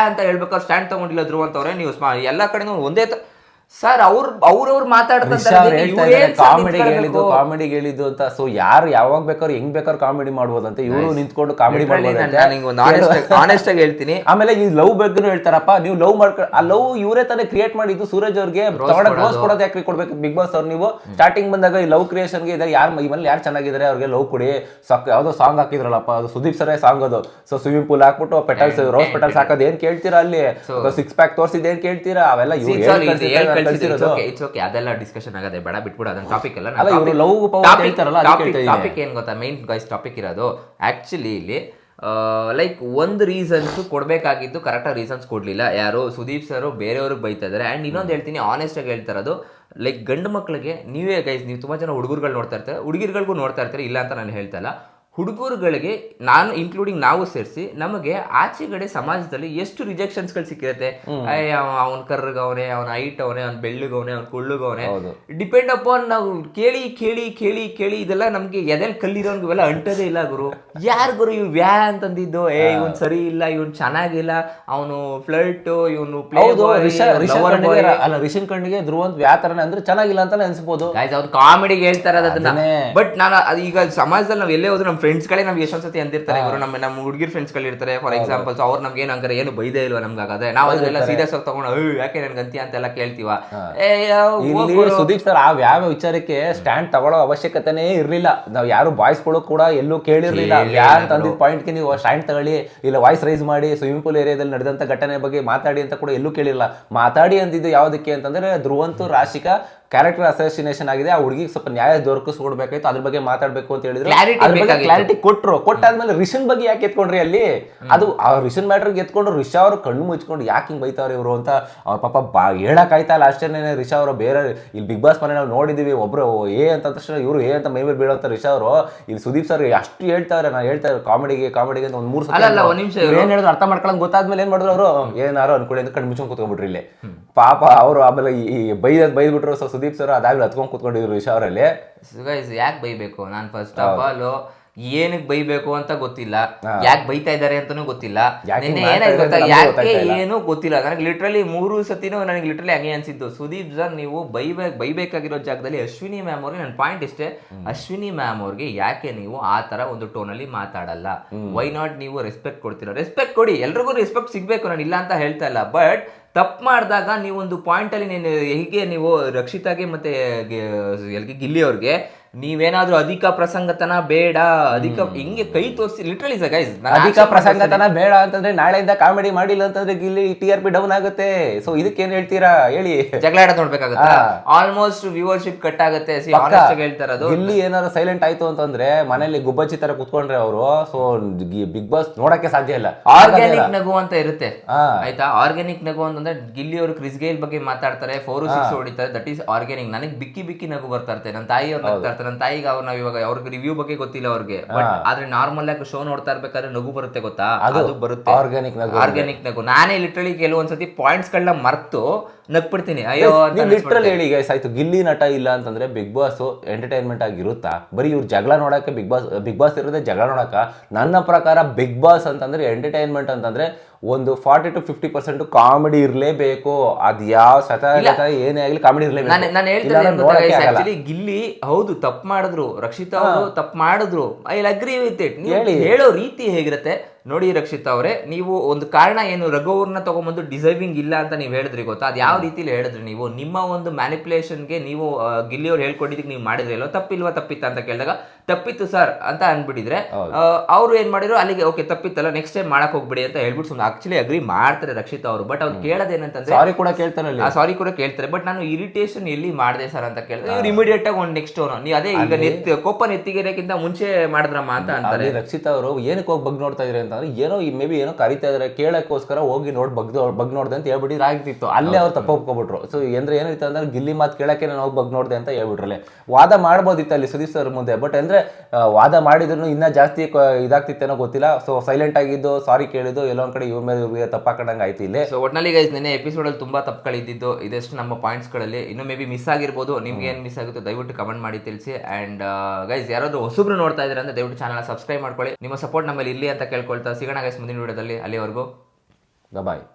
ಅಂತ ಹೇಳ್ಬೇಕಾದ್ರೆ ಸ್ಟ್ಯಾಂಡ್ ತಗೊಂಡಿಲ್ಲ ಧ್ರುವಂತ್ ಅವ್ರೆ? ನೀವು ಎಲ್ಲಾ ಕಡೆ ಒಂದೇ ಸರ್ ಅವ್ರವ್ರು ಕಾಮಿಡಿಗೆ ಹೇಳಿದ್ದು ಅಂತ. ಸೊ ಯಾರು ಯಾವಾಗ ಬೇಕಾದ್ರು ಹೆಂಗ್ ಬೇಕಾದ್ರು ಕಾಮಿಡಿ ಮಾಡ್ಬೋದಂತೆ, ಇವರು ನಿಂತ್ಕೊಂಡು ಕಾಮಿಡಿ ಮಾಡ್ಬೋದು. ಆನೆಸ್ಟ್ ಆಗಿ ಹೇಳ್ತೀನಿ. ಆಮೇಲೆ ಈ ಲವ್ ಬಗ್ಗೆ ಹೇಳ್ತಾರಪ್ಪ, ನೀವು ಲವ್ ಆ ಲವ್ ಇವರೇ ತಾನೇ ಕ್ರಿಯೇಟ್ ಮಾಡಿದ್ದು. ಸೂರಜ್ ಅವ್ರಿಗೆ ರೋಸ್ ಕೊಡೋದು ಯಾಕೆ ಕೊಡ್ಬೇಕು ಬಿಗ್ ಬಾಸ್ ಅವ್ರು? ನೀವು ಸ್ಟಾರ್ಟಿಂಗ್ ಬಂದಾಗ ಈ ಲವ್ ಕ್ರಿಯೇಷನ್ಗೆ ಇದಾಗ ಯಾರು ಚೆನ್ನಾಗಿದ್ದಾರೆ ಅವ್ರಿಗೆ ಲವ್ ಕೊಡಿ. ಯಾವ್ದೋ ಸಾಂಗ್ ಹಾಕಿದ್ರಲ್ಲಪ್ಪ, ಅದು ಸುದೀಪ್ ಸರೇ ಸಾಂಗ್ ಅದು. ಸೊ ಸ್ವಿಮ್ಮಿಂಗ್ ಪೂಲ್ ಹಾಕ್ಬಿಟ್ಟು ಪೆಟಲ್ಸ್ ರೋಸ್ ಪೆಟಲ್ಸ್ ಹಾಕೋದು ಏನ್ ಕೇಳ್ತೀರಾ? ಅಲ್ಲಿ 6 ಪ್ಯಾಕ್ ತೋರಿಸಿದ್ ಏನ್ ಕೇಳ್ತೀರಾ? ಅವೆಲ್ಲ ಅದೆಲ್ಲ ಡಿಸ್ಕಷನ್ ಆಗದೆ, ಬೇಡ ಬಿಟ್ಬಿಡು ಅದನ್ನ ಟಾಪಿಕ್ ಎಲ್ಲ. ಟಾಪಿಕ್ ಏನ್ ಗೊತ್ತಾ, ಮೈನ್ ಗೈಸ್ ಟಾಪಿಕ್ ಇರೋದು ಆಕ್ಚುಲಿ ಇಲ್ಲಿ ಲೈಕ್ ಒಂದು ರೀಸನ್ಸ್ ಕೊಡ್ಬೇಕಾಗಿದ್ದು ಕರೆಕ್ಟಾಗಿ ರೀಸನ್ಸ್ ಕೊಡ್ಲಿಲ್ಲ ಯಾರು, ಸುದೀಪ್ ಸರ್ ಬೇರೆಯವ್ರಿಗೆ ಬೈತಾ ಇದಾರೆ. ಅಂಡ್ ಇನ್ನೊಂದು ಹೇಳ್ತೀನಿ, ಆನೆಸ್ಟ್ ಆಗಿ ಹೇಳ್ತಾ ಇರೋದು, ಲೈಕ್ ಗಂಡು ಮಕ್ಕಳಿಗೆ ನೀವೇ ಗೈಸ್, ನೀವು ತುಂಬಾ ಜನ ಹುಡುಗರುಗಳು ನೋಡ್ತಾ ಇರ್ತಾರೆ, ಹುಡುಗಿರ್ಗಳಿಗೂ ನೋಡ್ತಾ ಇರ್ತಾರೆ, ಇಲ್ಲ ಅಂತ ನಾನು ಹೇಳ್ತಾ ಇಲ್ಲ. ಹುಡುಗರುಗಳಿಗೆ ನಾನು ಇನ್ಕ್ಲೂಡಿಂಗ್ ನಾವು ಸೇರಿಸಿ ನಮಗೆ ಆಚೆಗಡೆ ಸಮಾಜದಲ್ಲಿ ಎಷ್ಟು ರಿಜೆಕ್ಷನ್ಸ್ಗಳು ಸಿಕ್ಕಿರುತ್ತೆ. ಅವ್ನ ಕರ್ರಗವನೆ, ಅವ್ನ ಹೈಟ್ ಅವನೇ, ಅವ್ನ ಬೆಳ್ಳಗವನೆ, ಅವ್ನ ಕುಳ್ಳುಗವನೆ, ಡಿಪೆಂಡ್ ಅಪಾನ್ ನಾವು ಕೇಳಿ ಕೇಳಿ ಕೇಳಿ ಕೇಳಿ ಇದೆಲ್ಲ ನಮ್ಗೆ ಎದೆಲ್ ಕಲ್ಲಿರೋನ್ಗೆ ಇವೆಲ್ಲ ಅಂಟದೇ ಇಲ್ಲ ಗುರು. ಯಾರು ಗುರು ಇವ್ ಅಂತಂದಿದ್ದು? ಇವನ್ ಸರಿ ಇಲ್ಲ, ಇವನ್ ಚೆನ್ನಾಗಿಲ್ಲ, ಅವನು ಫ್ಲರ್ಟ್, ಇವನು ರಿಷನ್ ಕಣ್ಣಿಗೆ ಧ್ರುವಂತ್ ವ್ಯಾತರಣ ಅಂದ್ರೆ ಚೆನ್ನಾಗಿಲ್ಲ ಅಂತಾನೆ ಅನ್ಸ್ಬೋದು. ಅವ್ರು ಕಾಮಿಡಿಗೆ ಹೇಳ್ತಾರೆ ಅದನ್ನ. ಬಟ್ ನಾನು ಈಗ ಸಮಾಜದಲ್ಲಿ ನಾವ್ ಎಲ್ಲೇ ಹೋದ್ರು ನಮ್ಮ ಫ್ರೆಂಡ್ಸ್ಗಳೇ ನಮ್ಗೆ ಎಷ್ಟೊಂದ್ ಸತಿ ಅಂದಿರ್ತಾರೆ ಇವರು, ನಮ್ಮ ಹುಡುಗಿರ್ ಫ್ರೆಂಡ್ಸ್ಗಳು ಇರ್ತಾರೆ ಫಾರ್ ಎಕ್ಸಾಂಪಲ್ಸ್, ಅವ್ರು ನಮ್ಗೆ ಏನಂಗಾರೆ ಏನು ಬೈದೇ ಇಲ್ವಾ ನಮ್ಗೆ ಆಗದೆ, ನಾವು ಅದನ್ನೆಲ್ಲ ಸೀರಿಯಸ್ ಆಗಿ ತಗೊಂಡು ಯಾಕೆ ನನ್ಗೆ ಅಂತೀಯ ಅಂತೆಲ್ಲ ಕೇಳ್ತೀವ. ಸುದೀಪ್ ಸರ್ ಯಾವ ವಿಚಾರಕ್ಕೆ ಸ್ಟ್ಯಾಂಡ್ ತಗೊಳ್ಳೋ ಅವಶ್ಯಕತೆನೇ ಇರ್ಲಿಲ್ಲ. ನಾವ್ ಯಾರು ಬಾಯ್ಸ್ ಗಳು ಕೂಡ ಎಲ್ಲೂ ಕೇಳಿರ್ಲಿಲ್ಲ. ಯಾರು ತಂದಿದ್ ಪಾಯಿಂಟ್ಗೆ ನೀವು ಸ್ಟ್ಯಾಂಡ್ ತಗೊಳ್ಳಿ, ಇಲ್ಲ ವಾಯ್ಸ್ ರೈಸ್ ಮಾಡಿ, ಸ್ವಿಮ್ಮಿಂಗ್ ಪೂಲ್ ಏರಿಯಾದಲ್ಲಿ ನಡೆದಂತ ಘಟನೆ ಬಗ್ಗೆ ಮಾತಾಡಿ ಅಂತ ಕೂಡ ಎಲ್ಲೂ ಕೇಳಿಲ್ಲ. ಮಾತಾಡಿ ಅಂದಿದ್ದು ಯಾವ್ದಕ್ಕೆ ಅಂತಂದ್ರೆ, ಧ್ರುವಂತು ರಾಶಿಕಾ ಕ್ಯಾರೆಕ್ಟರ್ ಅಸೋಸಿನೇಷನ್ ಆಗಿದೆ, ಆ ಹುಡುಗಿಗೆ ಸ್ವಲ್ಪ ನ್ಯಾಯ ದೊರಕಿಸ್ಕೊಡ್ಬೇಕಾಯ್ತು, ಅದ್ರ ಬಗ್ಗೆ ಮಾತಾಡ್ಬೇಕು ಅಂತ ಹೇಳಿದ್ರು. ಕ್ಲಾರಿಟಿ ಕೊಟ್ಟಾದ್ಮೇಲೆ ರಿಷನ್ ಬಗ್ಗೆ ಯಾಕೆ ಎತ್ಕೊಂಡ್ರಿ ಅಲ್ಲಿ? ಅದು ಆ ರಿಷನ್ ಮ್ಯಾಟ್ರಿಗೆ ಎತ್ಕೊಂಡು ರಿಷಾ ಅವರು ಕಣ್ಣು ಮುಚ್ಕೊಂಡು ಯಾಕೆ ಹಿಂಗ್ ಬೈತಾವ್ರೆ ಇವರು ಅಂತ ಅವ್ರ ಪಾಪ ಹೇಳಕ್ ಆಯ್ತಾ ಇಲ್ಲ. ಅಷ್ಟೇನೆ ರಿಷಾ ಅವರು ಬೇರೆ ಇಲ್ಲಿ ಬಿಗ್ ಬಾಸ್ ಮನೆ ನಾವು ನೋಡಿದೀವಿ, ಒಬ್ರು ಅಂತ ತಕ್ಷಣ ಇವರು ಅಂತ ಮೈ ಮೇಲೆ ಬೀಳೋಂತ ರಿಷಾ ಅವರು ಇಲ್ಲಿ ಸುದೀಪ್ ಸರ್ ಅಷ್ಟು ಹೇಳ್ತಾವ್ರೆ. ನಾನು ಹೇಳ್ತಾ ಇರೋ ಕಾಮಿಡಿಗೆ ಅಂತ ಒಂದ್ 3 ಸಲ ಏನ್ ಹೇಳಿದ್ರು ಅರ್ಥ ಮಾಡ್ಕೊಳಂಗ್ ಗೊತ್ತಾದ್ಮೇಲೆ ಏನ್ ಮಾಡಿದ್ರು ಅವರು, ಏನಾರು ಅನ್ಕೊಳ್ಳಿ ಅಂತ ಕಣ್ಣು ಮುಚ್ಕೊಂಡು ಕೂತ್ಕೊಂಡ್ಬಿಟ್ರಿ ಇಲ್ಲಿ ಪಾಪ ಅವರು. ಆಮೇಲೆ ಈ ಬೈದ್ಬಿಟ್ರು ಸುದೀಪ್ ಸರ್, ಅದಾಗ್ಲಿ ಹತ್ಕೊಂಡ್ ಕೂತ್ಕೊಂಡಿದ್ರು ರಿಷಾ ಅವರಲ್ಲಿ. ಯಾಕೆ ಬೈಬೇಕು? ನಾನು ಫಸ್ಟ್ ಆಫ್ ಆಲ್ ಏನಕ್ಕೆ ಬೈಬೇಕು ಅಂತ ಗೊತ್ತಿಲ್ಲ, ಯಾಕೆ ಬೈತಾ ಇದಾರೆ ಅಂತಾನೂ ಗೊತ್ತಿಲ್ಲ, ನಿನ್ನೆ ಏನಾಯ್ತು ಗೊತ್ತಾ, ಯಾಕೆ ಏನು ಗೊತ್ತಿಲ್ಲ. ನನಗೆ ಲಿಟ್ರಲಿ 3 ಸತಿನೂ ನನಗೆ ಲಿಟ್ರಲಿ ಹಂಗೆ ಅನ್ಸಿದ್ದು. ಸುದೀಪ್ ಸರ್ ನೀವು ಬೈಬೇಕಾಗಿರೋ ಜಾಗದಲ್ಲಿ ಅಶ್ವಿನಿ ಮ್ಯಾಮ್ ಅವ್ರಿಗೆ ನನ್ನ ಪಾಯಿಂಟ್ ಇಷ್ಟೇ, ಅಶ್ವಿನಿ ಮ್ಯಾಮ್ ಅವ್ರಿಗೆ ಯಾಕೆ ನೀವು ಆ ತರ ಒಂದು ಟೋನ್ ಅಲ್ಲಿ ಮಾತಾಡಲ್ಲ? ವೈ ನಾಟ್ ನೀವು ರೆಸ್ಪೆಕ್ಟ್ ಕೊಡ್ತೀರಾ? ರೆಸ್ಪೆಕ್ಟ್ ಕೊಡಿ, ಎಲ್ರಿಗೂ ರೆಸ್ಪೆಕ್ಟ್ ಸಿಗ್ಬೇಕು, ನಾನು ಇಲ್ಲ ಅಂತ ಹೇಳ್ತಾ ಇಲ್ಲ. ಬಟ್ ತಪ್ಪು ಮಾಡಿದಾಗ ನೀವೊಂದು ಪಾಯಿಂಟ್ ಅಲ್ಲಿ ಹೇಗೆ ನೀವು ರಕ್ಷಿತಾಗೆ ಮತ್ತೆ ಗಿಲ್ಲಿ ಅವ್ರಿಗೆ ನೀವೇನಾದ್ರೂ ಅಧಿಕ ಪ್ರಸಂಗತನ ಬೇಡ, ಅಧಿಕ ಹಿಂಗೆ ಕೈ ತೋರಿಸಿ ಲಿಟ್ರಲಿ ಗೈಸ್, ಅಧಿಕ ಪ್ರಸಂಗತನ ಬೇಡ ಅಂತಂದ್ರೆ ನಾಳೆಯಿಂದ ಕಾಮಿಡಿ ಮಾಡಿಲ್ಲ ಅಂತಂದ್ರೆ ಗಿಲ್ಲಿ TRP ಡೌನ್ ಆಗುತ್ತೆ. ಸೊ ಇದಕ್ಕೆ ಏನ್ ಹೇಳ್ತೀರಾ ಹೇಳಿ? ಜಗಳ ಆಡೋದ್ ನೋಡ್ಬೇಕಾಗುತ್ತೆ, ಆಲ್ಮೋಸ್ಟ್ ವ್ಯೂವರ್ಶಿಪ್ ಕಟ್ ಆಗುತ್ತೆ. ಹೇಳ್ತಾ ಇರೋದು, ಗಿಲ್ಲಿ ಏನಾದ್ರು ಸೈಲೆಂಟ್ ಆಯ್ತು ಅಂತಂದ್ರೆ ಮನೇಲಿ ಗುಬ್ಬಚ್ಚಿ ತರ ಕುತ್ಕೊಂಡ್ರೆ ಅವರು, ಸೊ ಬಿಗ್ ಬಾಸ್ ನೋಡಕ್ಕೆ ಸಾಧ್ಯ ಇಲ್ಲ. ಆರ್ಗ್ಯಾನಿಕ್ ನಗು ಅಂತ ಇರುತ್ತೆ ಆಯ್ತಾ? ಆರ್ಗ್ಯಾನಿಕ್ ನಗು ಅಂತಂದ್ರೆ ಗಿಲ್ಲಿ ಅವರು ಕ್ರಿಸ್ ಗೇಲ್ ಬಗ್ಗೆ ಮಾತಾಡ್ತಾರೆ, 4-6 ಹೊಡಿತಾರೆ, ದಟ್ ಈಸ್ ಆರ್ಗ್ಯಾನಿಕ್. ನನಗೆ ಬಿಕ್ಕಿ ನಗು ಬರ್ತಾ ಇರ್ತಾರೆ, ನನ್ನ ತಾಯಿ ಅವ್ರು ನಗ್ತಾ ಇರ್ತಾರೆ. ನನ್ನ ತಾಯಿಗೆ ನಾವು ಇವಾಗ ಅವ್ರಿಗೆ ರಿವ್ಯೂ ಬಗ್ಗೆ ಗೊತ್ತಿಲ್ಲ ಅವ್ರಿಗೆ, ಬಟ್ ಆದ್ರೆ ನಾರ್ಮಲ್ ಆಗಿ ಶೋ ನೋಡ್ತಾ ಇರ್ಬೇಕಾದ್ರೆ ನಗು ಬರುತ್ತೆ ಗೊತ್ತಾ, ಅದು ಬರುತ್ತೆ ಆರ್ಗ್ಯಾನಿಕ್ ನಗು. ನಾನೇ ಲಿಟ್ರಲಿ ಕೆಲವೊಂದ್ಸತಿ ಪಾಯಿಂಟ್ಸ್ ಗಳನ್ನ ಮರ್ತು ನಗ್ಬಿಡ್ತೀನಿ. ಅಯ್ಯೋ ಲಿಟ್ರಲಿ ಹೇಳಿ ಗೈಸ್, ಆಯ್ತು ಗಿಲ್ಲಿ ನಟ ಇಲ್ಲ ಅಂತಂದ್ರೆ ಬಿಗ್ ಬಾಸ್ ಎಂಟರ್ಟೈನ್ಮೆಂಟ್ ಆಗಿರುತ್ತಾ? ಬರೀ ಇವ್ರು ಜಗಳ ನೋಡಕ್ಕೆ ಬಿಗ್ ಬಾಸ್ ಇರೋದೇ ಜಗಳ ನೋಡಕ. ನನ್ನ ಪ್ರಕಾರ ಬಿಗ್ ಬಾಸ್ ಅಂತಂದ್ರೆ ಎಂಟರ್ಟೈನ್ಮೆಂಟ್ ಅಂತಂದ್ರೆ ಒಂದು 40 to 50% ಕಾಮಿಡಿ ಇರ್ಲೇಬೇಕು. ಅದ್ ಯಾವ ಏನೇ ಆಗ್ಲಿ ಕಾಮಿಡಿ ಇರ್ಲೇಬೇಕು. ನಾನು ಹೇಳ್ತೀನಿ ಗಿಲ್ಲಿ ಹೌದು ತಪ್ಪು ಮಾಡಿದ್ರು, ರಕ್ಷಿತಾ ಅವರು ತಪ್ಪು ಮಾಡಿದ್ರು, ಐ ಅಗ್ರಿ ವಿತ್ ಇಟ್. ಹೇಳೋ ರೀತಿ ಹೇಗಿರುತ್ತೆ ನೋಡಿ ರಕ್ಷಿತಾ ಅವರೇ, ನೀವು ಒಂದು ಕಾರಣ ಏನು ರಘು ಅವ್ರನ್ನ ತಗೊಂಡ್ಬಂದು ಡಿಸರ್ವಿಂಗ್ ಇಲ್ಲ ಅಂತ ನೀವು ಹೇಳಿದ್ರಿ ಗೊತ್ತಾ? ಅದು ಯಾವ ರೀತಿಲಿ ಹೇಳಿದ್ರಿ ನೀವು? ನಿಮ್ಮ ಒಂದು ಮ್ಯಾನಿಪುಲೇಷನ್ಗೆ ನೀವು ಗಿಲ್ಲಿ ಅವ್ರು ಹೇಳ್ಕೊಟ್ಟಿದ್ದಕ್ಕೆ ನೀವು ಮಾಡಿದ್ರಿ ಅಲ್ವಾ? ತಪ್ಪಿತ್ತ ಅಂತ ಕೇಳಿದಾಗ ತಪ್ಪಿತ್ತು ಸರ್ ಅಂತ ಅನ್ಬಿಟ್ಟಿದ್ರೆ ಅವ್ರು ಏನ್ ಮಾಡಿದ್ರು ಅಲ್ಲಿಗೆ ಓಕೆ ತಪ್ಪಿತ್ತಲ್ಲ, ನೆಕ್ಸ್ಟ್ ಟೈಮ್ ಮಾಡಕ್ ಹೋಗ್ಬಿಡಿ ಅಂತ ಹೇಳ್ಬಿಟ್ಟು ಸುಮ್ಮನೆ ಆಕ್ಚುಲಿ ಅಗ್ರಿ ಮಾಡ್ತಾರೆ ರಕ್ಷಿತಾ ಅವರು. ಬಟ್ ಅವ್ರು ಕೇಳೋದೇನಂತಂದ್ರೆ ಸಾರಿ ಕೂಡ ಕೇಳ್ತಾರೆ, ಬಟ್ ನಾನು ಇರಿಟೇಷನ್ ಎಲ್ಲಿ ಮಾಡಿದೆ ಸರ್ ಅಂತ ಕೇಳಿದ್ರೆ ಇವ್ರು ಇಮಿಡಿಯೇಟ್ ಆಗಿ ಒಂದು ನೆಕ್ಸ್ಟ್ ನೀವು ಅದೇ ಈಗ ಕೋಪ ನೆತ್ತಿಗೆರೆಕ್ಕಿಂತ ಮುಂಚೆ ಮಾಡಿದ್ರಮ್ಮ ಅಂತ ಅಂತಾರೆ. ರಕ್ಷಿತಾ ಅವರು ಏನಕ್ಕೆ ಹೋಗಿ ಬಗ್ ನೋಡ್ತಾ ಇದ್ರೆ ಅಂತಂದ್ರೆ ಏನೋ ಮೇ ಬಿ ಏನೋ ಕರಿತಾ ಇದಾರೆ ಕೇಳಕ್ಕೋಸ್ಕರ ಹೋಗಿ ಬಗ್ ನೋಡ್ದೆ ಅಂತ ಹೇಳ್ಬಿಟ್ಟು ಆಗಿತ್ತು. ಅಲ್ಲೇ ಅವ್ರು ತಪ್ಪ ಒಪ್ಕೊಬಿಟ್ರು. ಸೊ ಅಂದ್ರೆ ಏನಿತ್ತು ಅಂದ್ರೆ ಗಿಲ್ಲಿ ಮಾತು ಕೇಳಕ್ಕೆ ನಾನು ಹೋಗಿ ಬಗ್ ನೋಡ್ದೆ ಅಂತ ಹೇಳ್ಬಿಟ್ರಲ್ಲ. ವಾದ ಮಾಡ್ಬೋದಿತ್ತು ಅಲ್ಲಿ ಸುದೀಪ್ ಸರ್ ಮುಂದೆ, ಬಟ್ ಅಂದ್ರೆ ವಾದ ಮಾಡಿದ್ರು ಇನ್ನ ಜಾಸ್ತಿ ಇದಾಗ್ತಿತ್ತೇನೋ ಗೊತ್ತಿಲ್ಲ. ಸೊ ಸೈಲೆಂಟ್ ಆಗಿದ್ದು, ಸಾರಿ ಕೇಳಿದ್ದು, ಎಲ್ಲೋ ಒಂದ್ ಕಡೆ ಇವ್ರ ಮೇಲೆ ತಪ್ಪಾಕೊಂಡಂಗೆ ಆಯ್ತು ಇಲ್ಲಿ. ಸೊ ಒಟ್ನಲ್ಲಿ ಗೈಸ್ ನಿನ್ನೆ ಎಪಿಸೋಡ್ ಅಲ್ಲಿ ತುಂಬಾ ತಪ್ಪುಗಳಿದ್ದು, ಇದಷ್ಟು ನಮ್ಮ ಪಾಯಿಂಟ್ಸ್ ಗಳಲ್ಲಿ ಇನ್ನು ಮೇ ಬಿ ಮಿಸ್ ಆಗಿರ್ಬೋದು. ನಿಮ್ಗೆ ಏನ್ ಮಿಸ್ ಆಗುತ್ತೋ ದಯವಿಟ್ಟು ಕಮೆಂಟ್ ಮಾಡಿ ತಿಳಿಸಿ. ಅಂಡ್ ಗೈಸ್ ಯಾರಾದ್ರೂ ಹೊಸಬ್ರು ನೋಡ್ತಾ ಇದ್ರೆ ಅಂದ್ರೆ ದಯವಿಟ್ಟು ಚಾನಲ್ ಸಬ್ಸ್ಕ್ರೈಬ್ ಮಾಡ್ಕೊಳ್ಳಿ. ನಿಮ್ಮ ಸಪೋರ್ಟ್ ನಮ್ಮಲ್ಲಿ ಇರ್ಲಿ ಅಂತ ಕೇಳ್ಕೊಳ್ತಾ ಸಿಗೋಣ ಗೈಸ್ ಮುಂದಿನ ವಿಡಿಯೋದಲ್ಲಿ. ಅಲ್ಲಿವರೆಗೂ ಬಾಯ್.